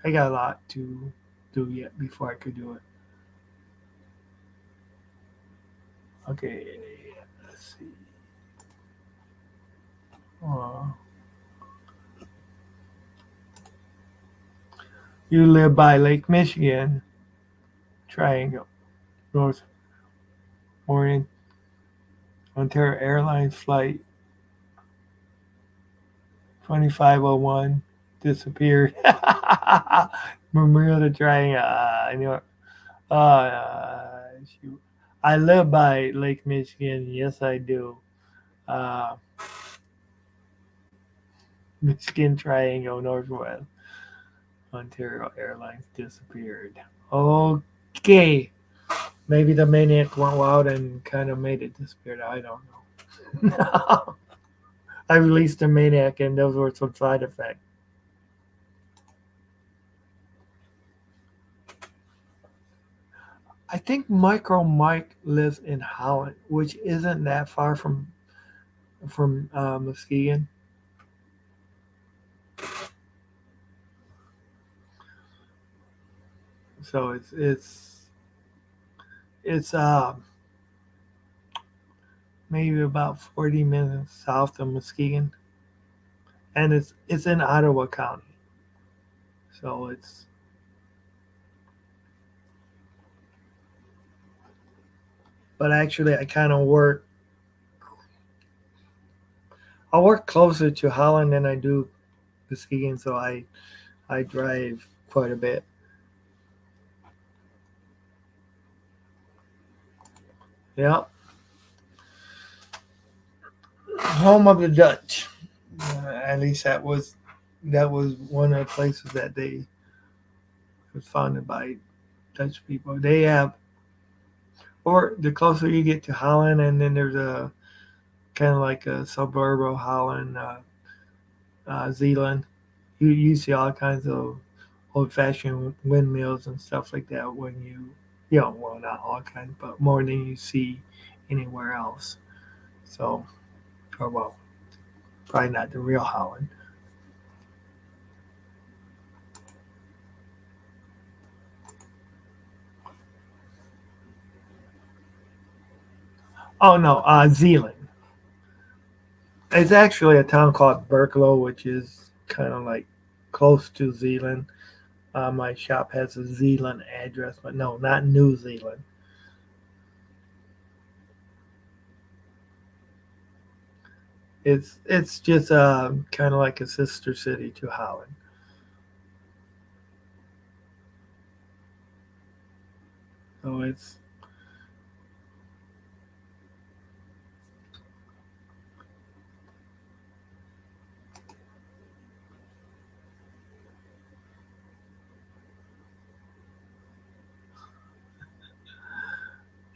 I got a lot to do yet before I could do it. Okay, let's see. Uh, you live by Lake Michigan, Triangle, North Orient, Ontario Airlines flight 2501 disappeared. Bermuda Triangle. I knew it. Uh, shoot. I live by Lake Michigan. Yes, I do. Uh, Michigan Triangle Northwest. Ontario Airlines disappeared. Okay. Maybe the maniac went wild and kind of made it disappear. I don't know. I released a maniac and those were some side effects. I think Micro Mike lives in Holland, which isn't that far from Muskegon. So it's maybe about 40 minutes south of Muskegon, and it's in Ottawa County. So it's but actually I work closer to Holland than I do Muskegon, so I drive quite a bit. Yeah, home of the Dutch. At least that was one of the places that they was founded by Dutch people. They have, or the closer you get to Holland, and then there's a kind of like a suburb of Holland, Zealand. You see all kinds of old fashioned windmills and stuff like that when well, not all kinds, but more than you see anywhere else. So, or well, probably not the real Holland. Oh no, Zealand. It's actually a town called Berkelo, which is kind of like close to Zealand. My shop has a Zealand address, but no, not New Zealand. It's just kind of like a sister city to Holland. So it's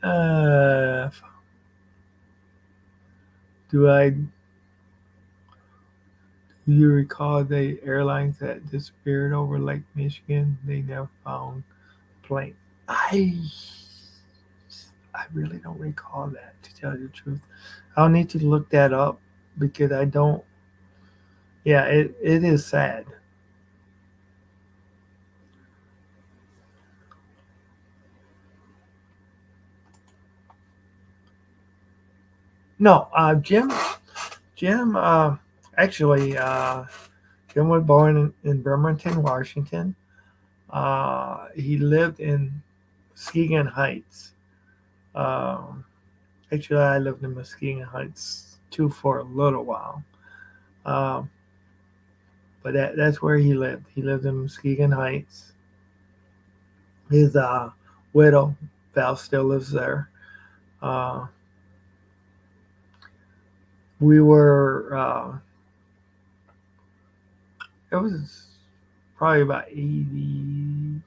uh, do I do you recall the airlines that disappeared over Lake Michigan? They never found plane. I I really don't recall that, to tell you the truth. I'll need to look that up because I don't. Yeah, it is sad. No, Jim, actually, Jim was born in Bremerton, Washington. He lived in Muskegon Heights. Um, actually, I lived in Muskegon Heights too for a little while. Um, but that's where he lived. He lived in Muskegon Heights. His widow, Val, still lives there. Uh, we were, it was probably about 80.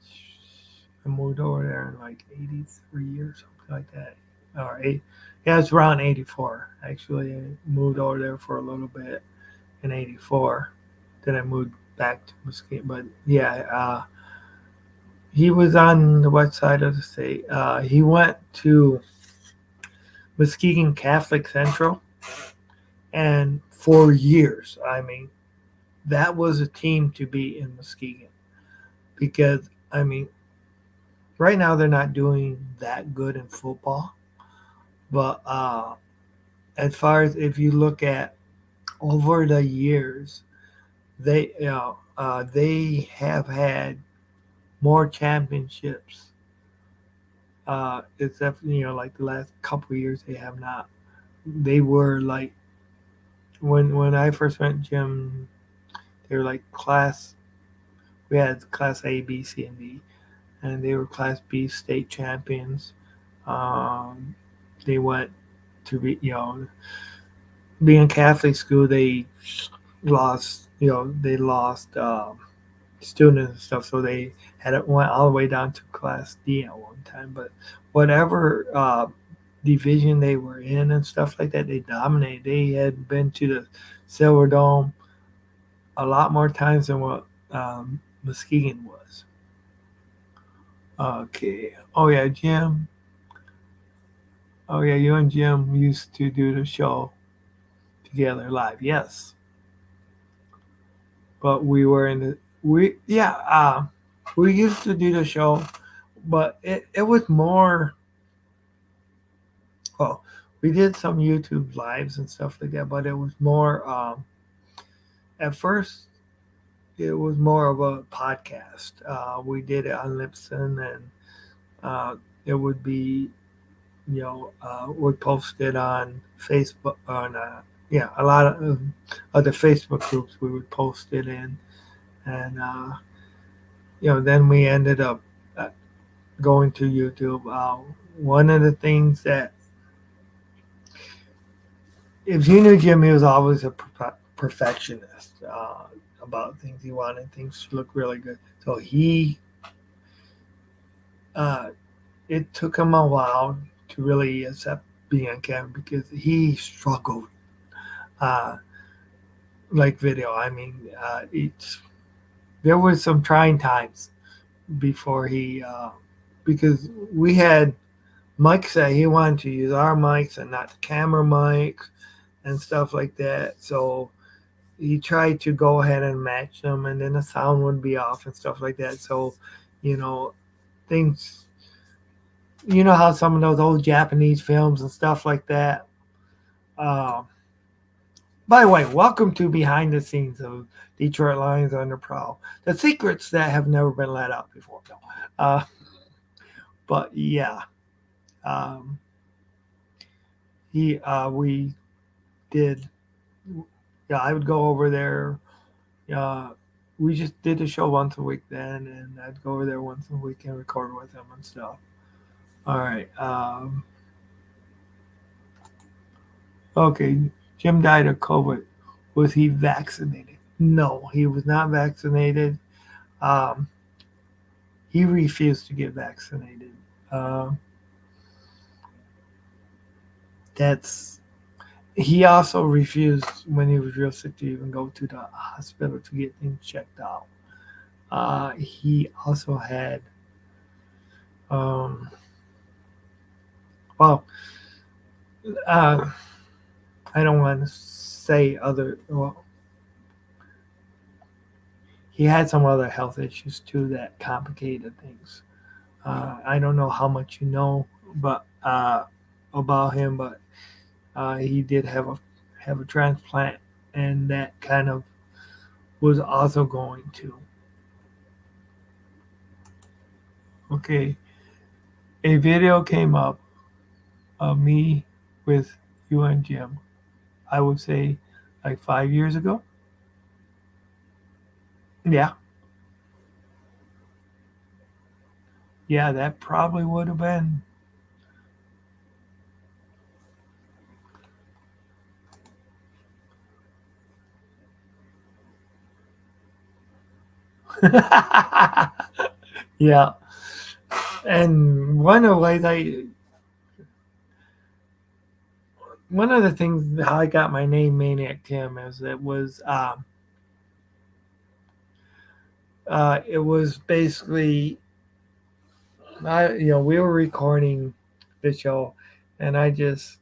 I moved over there in like 83 or something like that. Or eight, yeah, it's around 84. Actually, I moved over there for a little bit in 84. Then I moved back to Muskegon. But yeah, he was on the west side of the state. He went to Muskegon Catholic Central, and for years, I mean, that was a team to be in Muskegon because I mean, right now they're not doing that good in football, but as far as if you look at over the years, they have had more championships. Except like the last couple of years they have not. They were like when I first met Jim, they were like class. We had class A, B, C, and D, and they were class B state champions. Um, they went to being Catholic school. They lost students and stuff, so they had it went all the way down to class D at one time. But whatever division they were in and stuff like that, they dominated. They had been to the Silver Dome a lot more times than what Muskegon was. Okay. Oh yeah, Jim. Oh yeah, you and Jim used to do the show together live. Yes, but we were in the we yeah we used to do the show, but it was more. Well, we did some YouTube lives and stuff like that, but it was more at first it was more of a podcast. We did it on Lipson, and it would be, we post it on Facebook, on yeah, a lot of other Facebook groups we would post it in, and then we ended up uh, going to YouTube. One of the things that, if you knew Jim, he was always a perfectionist about things. He wanted things to look really good. So uh, it took him a while to really accept being on camera because he struggled, uh, like video. I mean, there was some trying times before because we had mics that he wanted to use our mics and not the camera mics and stuff like that. So he tried to go ahead and match them, and then the sound would be off and stuff like that. So, you know, things, how some of those old Japanese films and stuff like that. Uh, by the way, welcome to Behind the Scenes of Detroit Lions on the Prowl. The secrets that have never been let out before. No. But yeah, um, we did. Yeah, I would go over there. Uh, we just did the show once a week then, and I'd go over there once a week and record with him and stuff. All right. Okay. Jim died of COVID. Was he vaccinated? No, he was not vaccinated. Um, he refused to get vaccinated. Uh, that's He also refused when he was real sick to even go to the hospital to get things checked out. He also had, um, well, uh, I don't want to say other. Well, he had some other health issues too that complicated things. I don't know how much you know, but about him, but he did have a transplant, and that kind of was also going to. Okay, a video came up of me with you and Jim. I would say like 5 years ago. Yeah, yeah, that probably would have been. Yeah, and one of the things how I got my name Maniac Tim is it was basically we were recording the show, and I just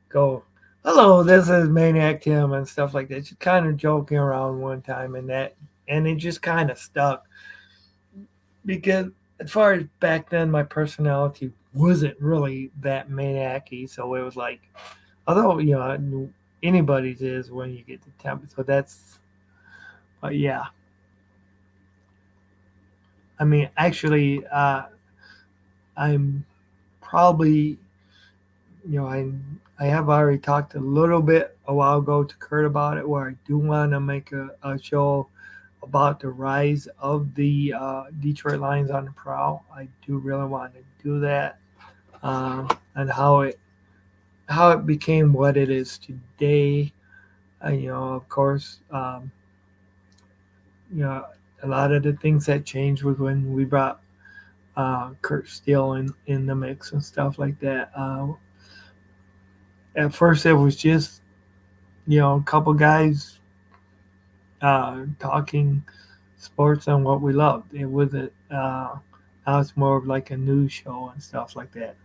go, "Hello, this is Maniac Tim" and stuff like that. Just kind of joking around one time, and it just kind of stuck because as far as back then, my personality wasn't really that maniac-y, so it was like, although anybody's is when you get to temp. So but yeah, I mean, actually, I'm probably, I have already talked a little bit a while ago to Kurt about it, where I do want to make a show about the rise of the Detroit Lions on the Prowl. I do really want to do that, and how it became what it is today. Of course, you know, a lot of the things that changed was when we brought Kurt Steele in the mix and stuff like that. At first, it was just a couple guys talking sports and what we loved. It wasn't. Now it's more of like a news show and stuff like that.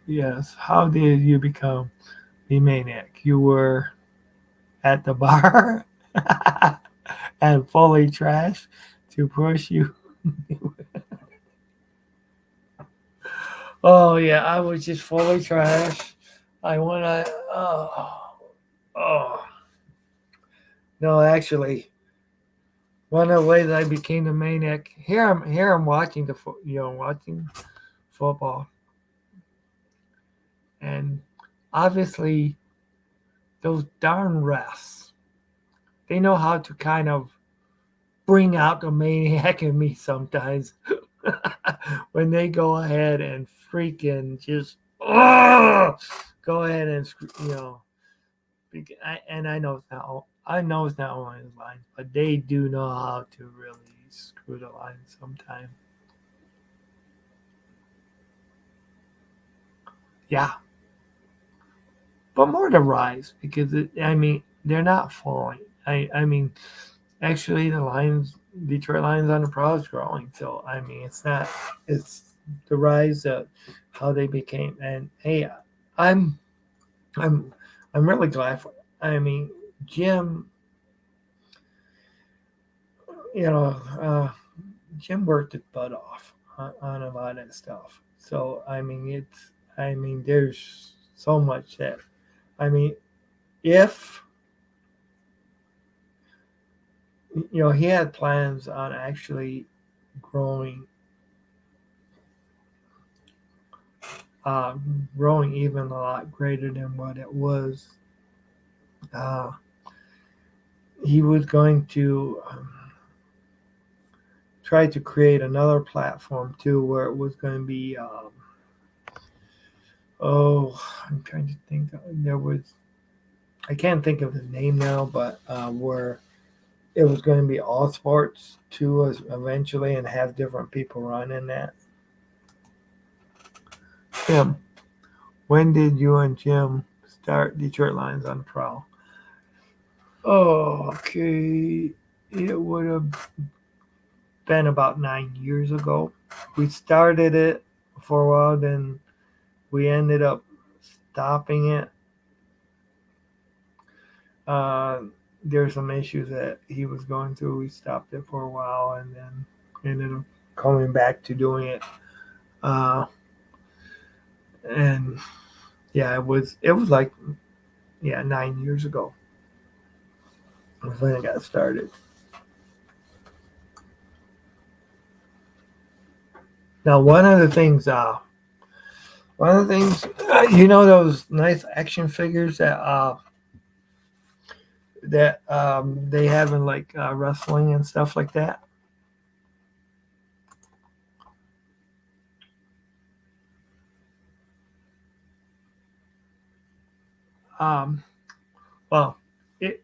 Yes. How did you become the maniac? You were at the bar and fully trashed to push you. Oh yeah, I was just fully trash. I wanna. Oh, oh no, actually, one of the ways I became the maniac. Here I'm watching watching football, and obviously those darn refs, they know how to kind of bring out the maniac in me sometimes when they go ahead and freaking just go ahead and and I know it's not only the lines, but they do know how to really screw the lines sometimes. Yeah, but more to rise because I mean they're not falling. I mean actually the Lions, Detroit Lions on the Pro is growing. So I mean it's not it's the rise of how they became. And hey, I'm I'm I'm really glad for. I mean Jim, you know. Jim worked his butt off on a lot of stuff. So I mean, there's so much that, I mean, if he had plans on actually growing, uh, growing even a lot greater than what it was. Uh, he was going to try to create another platform too, where it was going to be. Oh, I'm trying to think. There was, I can't think of his name now, but where it was going to be all sports too, eventually, and have different people running that. Jim, when did you and Jim start Detroit Lions on the Prowl? Oh, okay. It would have been about 9 years ago. We started it for a while, then we ended up stopping it. Uh, there's some issues that he was going through. We stopped it for a while, and then ended up coming back to doing it. Uh, and yeah, it was like 9 years ago when it got started. Now, those nice action figures that they have in like wrestling and stuff like that. Um, well, it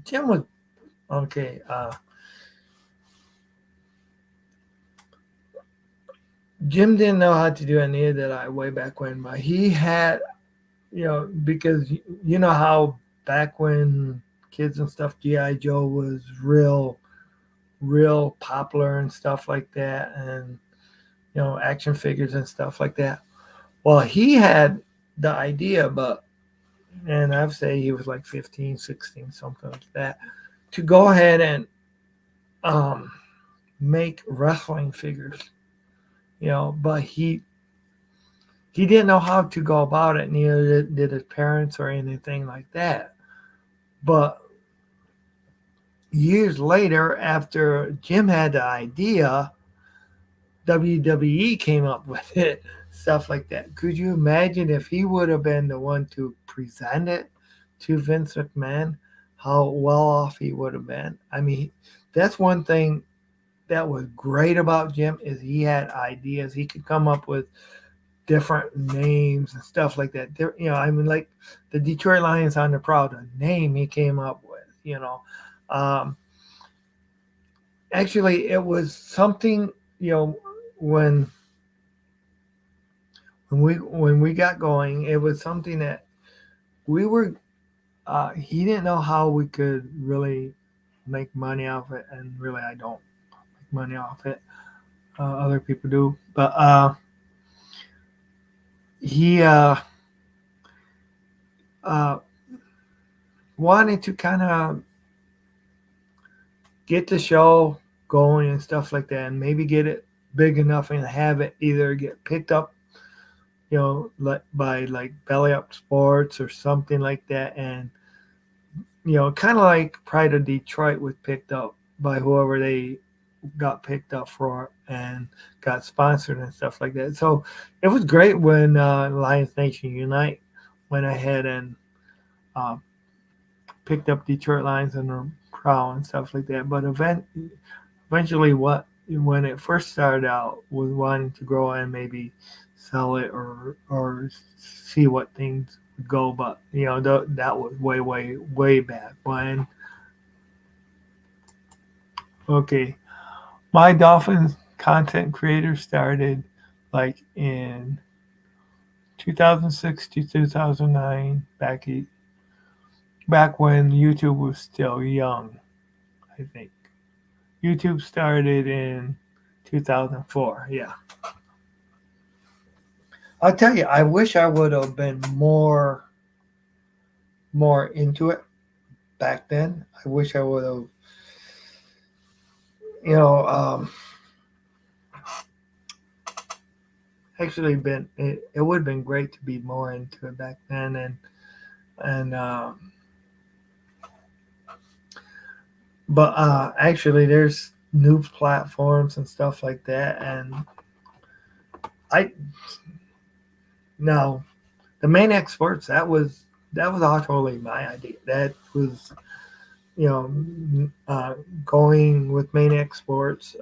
Jim was okay. Jim didn't know how to do any of that way back when, but he had, because you know how back when kids and stuff, GI Joe was real popular and stuff like that, and action figures and stuff like that. Well, he had the idea, and I'd say he was like 15, 16, something like that, to go ahead and um, make wrestling figures, but he didn't know how to go about it, neither did his parents or anything like that. But years later, after Jim had the idea, WWE came up with it, stuff like that. Could you imagine if he would have been the one to present it to Vince McMahon, how well off he would have been? I mean, that's one thing that was great about Jim is he had ideas. He could come up with different names and stuff like that. I mean, like the Detroit Lions on the Proud, the name he came up with. Um, Actually, it was something, when when we got going, it was something that we were. He didn't know how we could really make money off it, and really, I don't make money off it. Other people do, but he uh, wanted to kind of get the show going and stuff like that, and maybe get it big enough and have it either get picked up, by like Belly Up Sports or something like that, and kind of like Pride of Detroit was picked up by whoever they got picked up for and got sponsored and stuff like that. So it was great when Lions Nation Unite went ahead and uh, picked up Detroit Lions and are proud and stuff like that. But eventually, when it first started out was wanting to grow and maybe sell it or see what things would go. But that was way back when. Okay, my Dolphins content creator started like in 2006 to 2009, back when YouTube was still young, I think. YouTube started in 2004. Yeah. I'll tell you, I wish I would have been more into it back then. I wish I would have, you know, um, actually been. It would have been great to be more into it back then, and but actually, there's new platforms and stuff like that, and I no, the main exports that was all totally my idea. That was you know going with main exports.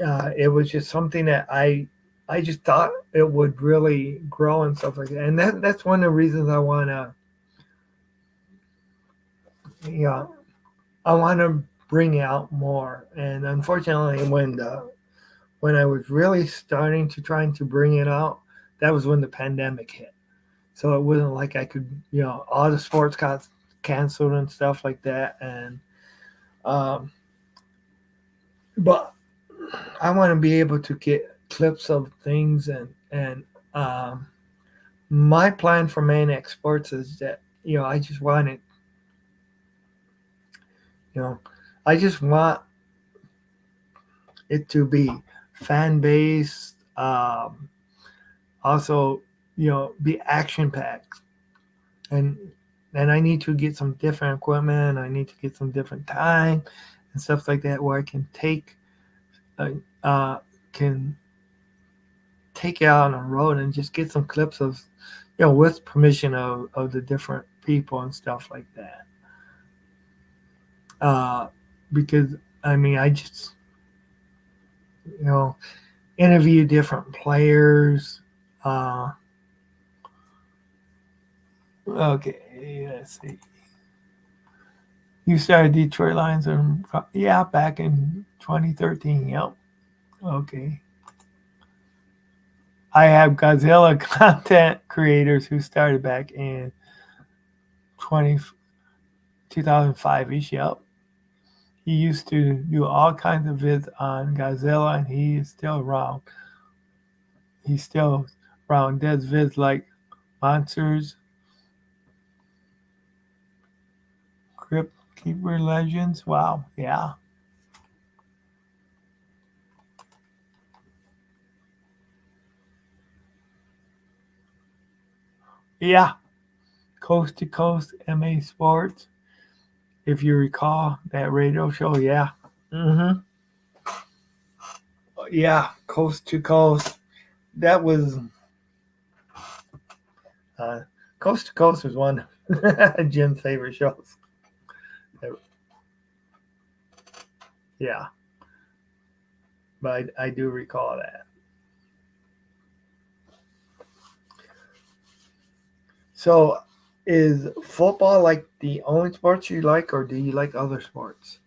It was just something that I just thought it would really grow and stuff like that. And that's one of the reasons I wanna you know I wanna bring out more. And unfortunately, when I was really starting to trying to bring it out, that was when the pandemic hit. So it wasn't like I could all the sports got canceled and stuff like that. And um, but I want to be able to get clips of things and um, my plan for main exports is that I just want it you know I just want it to be fan based, also be action packed, and I need to get some different equipment. I need to get some different time and stuff like that where I uh, uh, can take it out on the road and just get some clips of with permission of the different people and stuff like that. Because I mean, I just you know interview different players. Uh, okay, let's see. You started Detroit Lions, yeah, back in 2013. Yep. Okay. I have Godzilla content creators who started back in 20, 2005 ish. Yep. He used to do all kinds of vids on Godzilla, and he is still around. He's still around. Does vids like Monsters, Crypt Keeper Legends. Wow. Yeah. Yeah. Coast to Coast MA Sports. If you recall that radio show, yeah. Mm-hmm. Yeah. Coast to Coast. That was uh, Coast to Coast was one of Jim's favorite shows. Yeah, but I do recall that. So, is football like the only sports you like, or do you like other sports?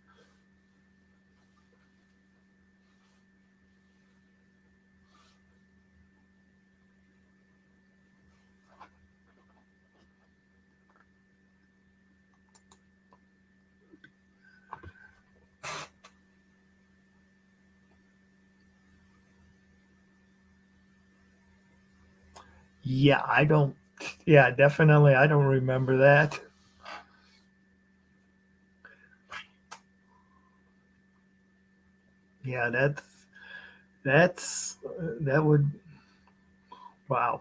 Yeah, I don't. Yeah, definitely, I don't remember that. Yeah, that's that would wow.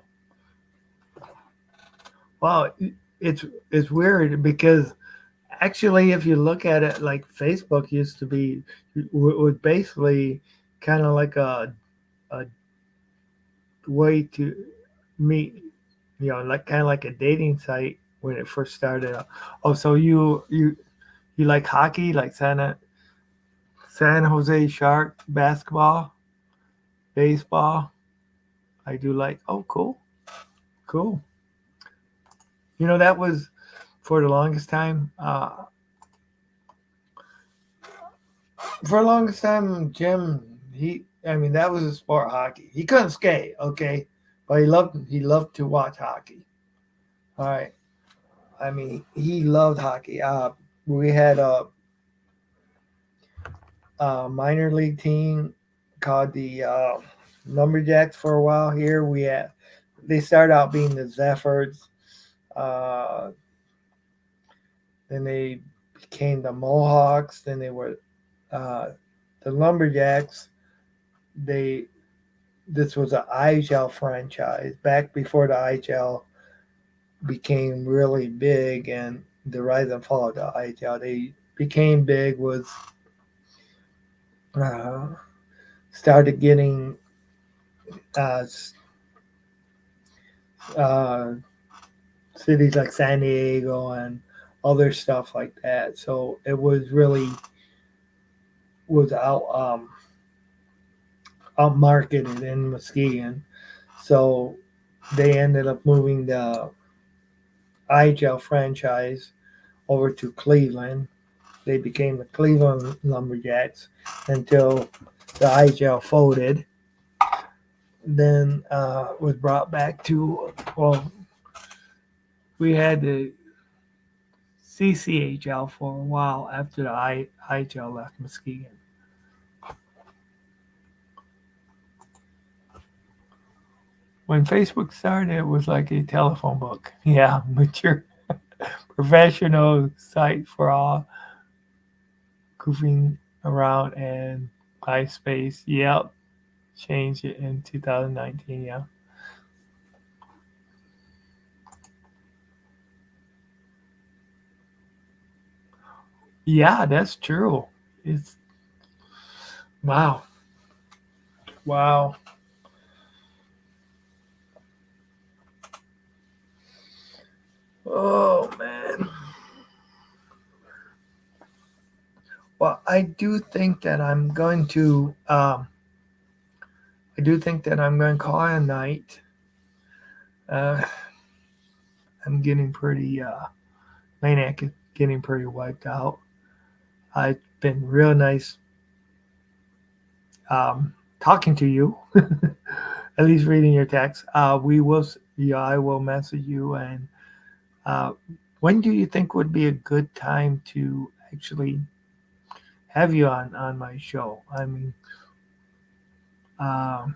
Wow, it's weird because actually, if you look at it, like Facebook used to be, was basically kind of like a way to meet, like kind of like a dating site when it first started out. Oh, so you like hockey, like San Jose Shark basketball, baseball. I do like. Oh, cool, cool. That was for the longest time. For the longest time, Jim, I mean, that was his sport, hockey. He couldn't skate, okay, but he loved to watch hockey. All right, I mean, he loved hockey. We had a minor league team called the Lumberjacks for a while here. They started out being the Zephyrs, uh, then they became the Mohawks, then they were uh, the Lumberjacks. They This was an IHL franchise back before the IHL became really big and the rise and fall of the IHL. They became big was uh, started getting uh, uh, cities like San Diego and other stuff like that. So it was out marketed in Muskegon. So they ended up moving the IHL franchise over to Cleveland. They became the Cleveland Lumberjacks until the IHL folded. Then was brought back to, well, we had the CCHL for a while after the IHL left Muskegon. When Facebook started, it was like a telephone book. Yeah, mature professional site for all goofing around and MySpace. Yep, changed it in 2019. Yeah. Yeah, that's true. It's wow. Wow. Oh man. Well, I do think that I'm going to call it a night. Uh, I'm getting pretty maniac is getting pretty wiped out. It's been real nice talking to you. At least reading your text. I will message you. And uh, when do you think would be a good time to actually have you on my show? I mean, um,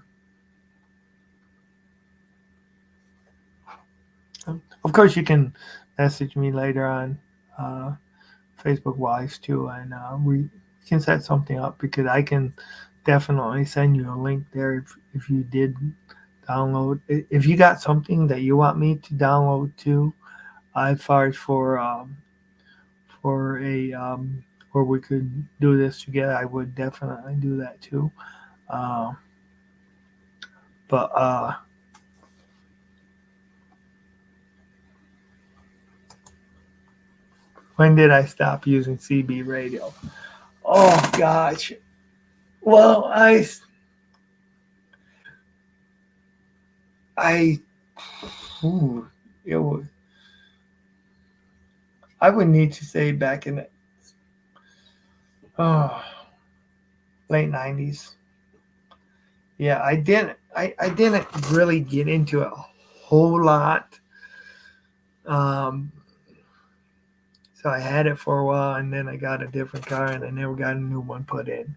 of course, you can message me later on uh, Facebook Wise too, and we can set something up because I can definitely send you a link there if you did download. If you got something that you want me to download too, as far as for a where we could do this together, I would definitely do that too. Uh, but when did I stop using CB radio? Oh gosh. Well, I ooh, it was I would need to say back in the oh, late '90s. Yeah, I didn't really get into it a whole lot. Um, so I had it for a while, and then I got a different car, and I never got a new one put in.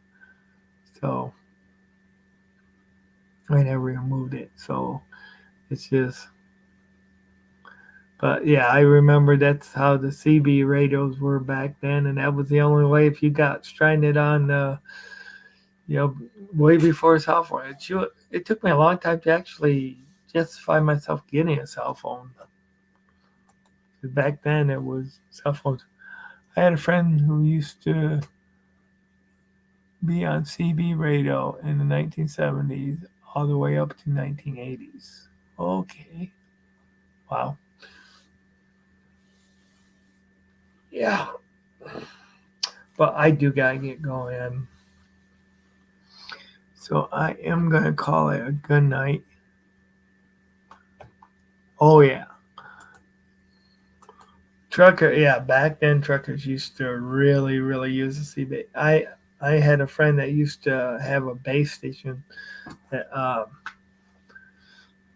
So I never removed it. So it's just, but yeah, I remember that's how the CB radios were back then, and that was the only way if you got stranded on you know, way before cell phone. It took me a long time to actually justify myself getting a cell phone. 'Cause back then, it was cell phones. I had a friend who used to be on CB radio in the 1970s all the way up to 1980s. Okay. Wow. Yeah. But I do gotta get going. So I am gonna call it a good night. Oh yeah. Trucker, yeah, back then truckers used to really, really use the CB. I had a friend that used to have a base station that well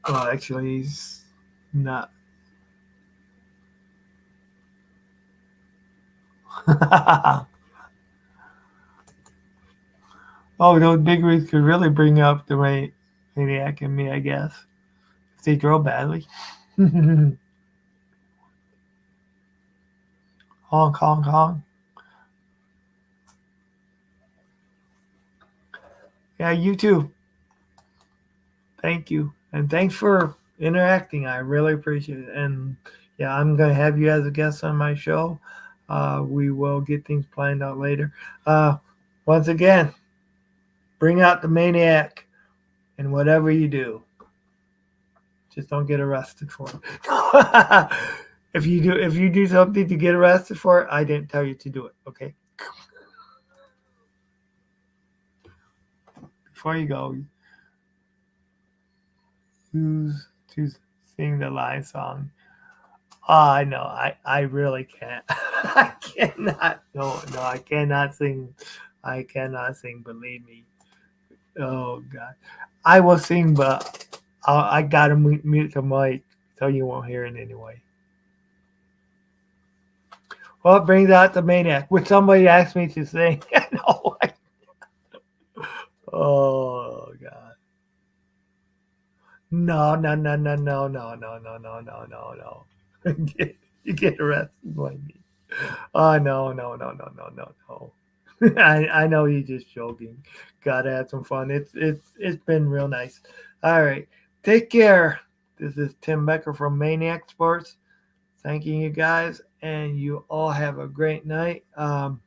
actually he's not. Oh, those big rigs could really bring up the maniac in me, I guess. If they drove badly. Honk, honk, honk. Yeah, you too. Thank you. And thanks for interacting. I really appreciate it. And yeah, I'm going to have you as a guest on my show. We will get things planned out later. Uh, Once again, bring out the maniac and whatever you do, just don't get arrested for it. If you do something to get arrested for it, I didn't tell you to do it. Okay. Before you go, who's to sing the line song? Oh, I know. I really can't. I cannot. No, I cannot sing. I cannot sing. Believe me. Oh God, I will sing, but I gotta mute the mic so you won't hear it anyway. Well, it brings out the maniac. Which somebody asked me to sing. No. Oh God. No, no, no, no, no, no, no, no, no, no, no, no. You get arrested by me. Oh no, no, no, no, no, no, no. I know you're just joking. Gotta have some fun. It's been real nice. All right. Take care. This is Tim Becker from Maniac Sports. Thanking you guys, and you all have a great night. Of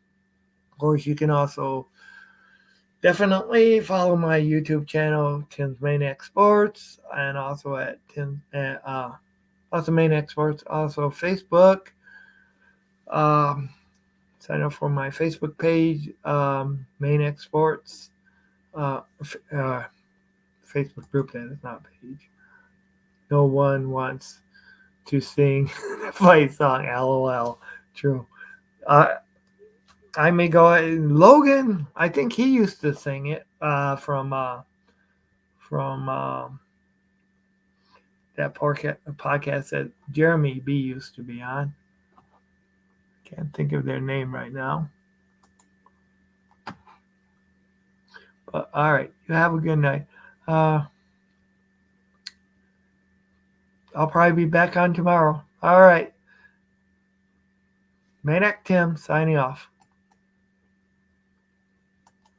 course, you can also definitely follow my YouTube channel, Tim's Maniac Sports, and also at Tim, also Maniac Sports, also Facebook. Um, Sign up for my Facebook page, Maniac Sports, uh, Facebook group. That is not page. No one wants to sing the fight song. LOL. True. Uh, I may go. Logan, I think he used to sing it from that podcast that Jeremy B used to be on. Can't think of their name right now. But all right, you have a good night. Uh, I'll probably be back on tomorrow. All right. Maniac Tim signing off.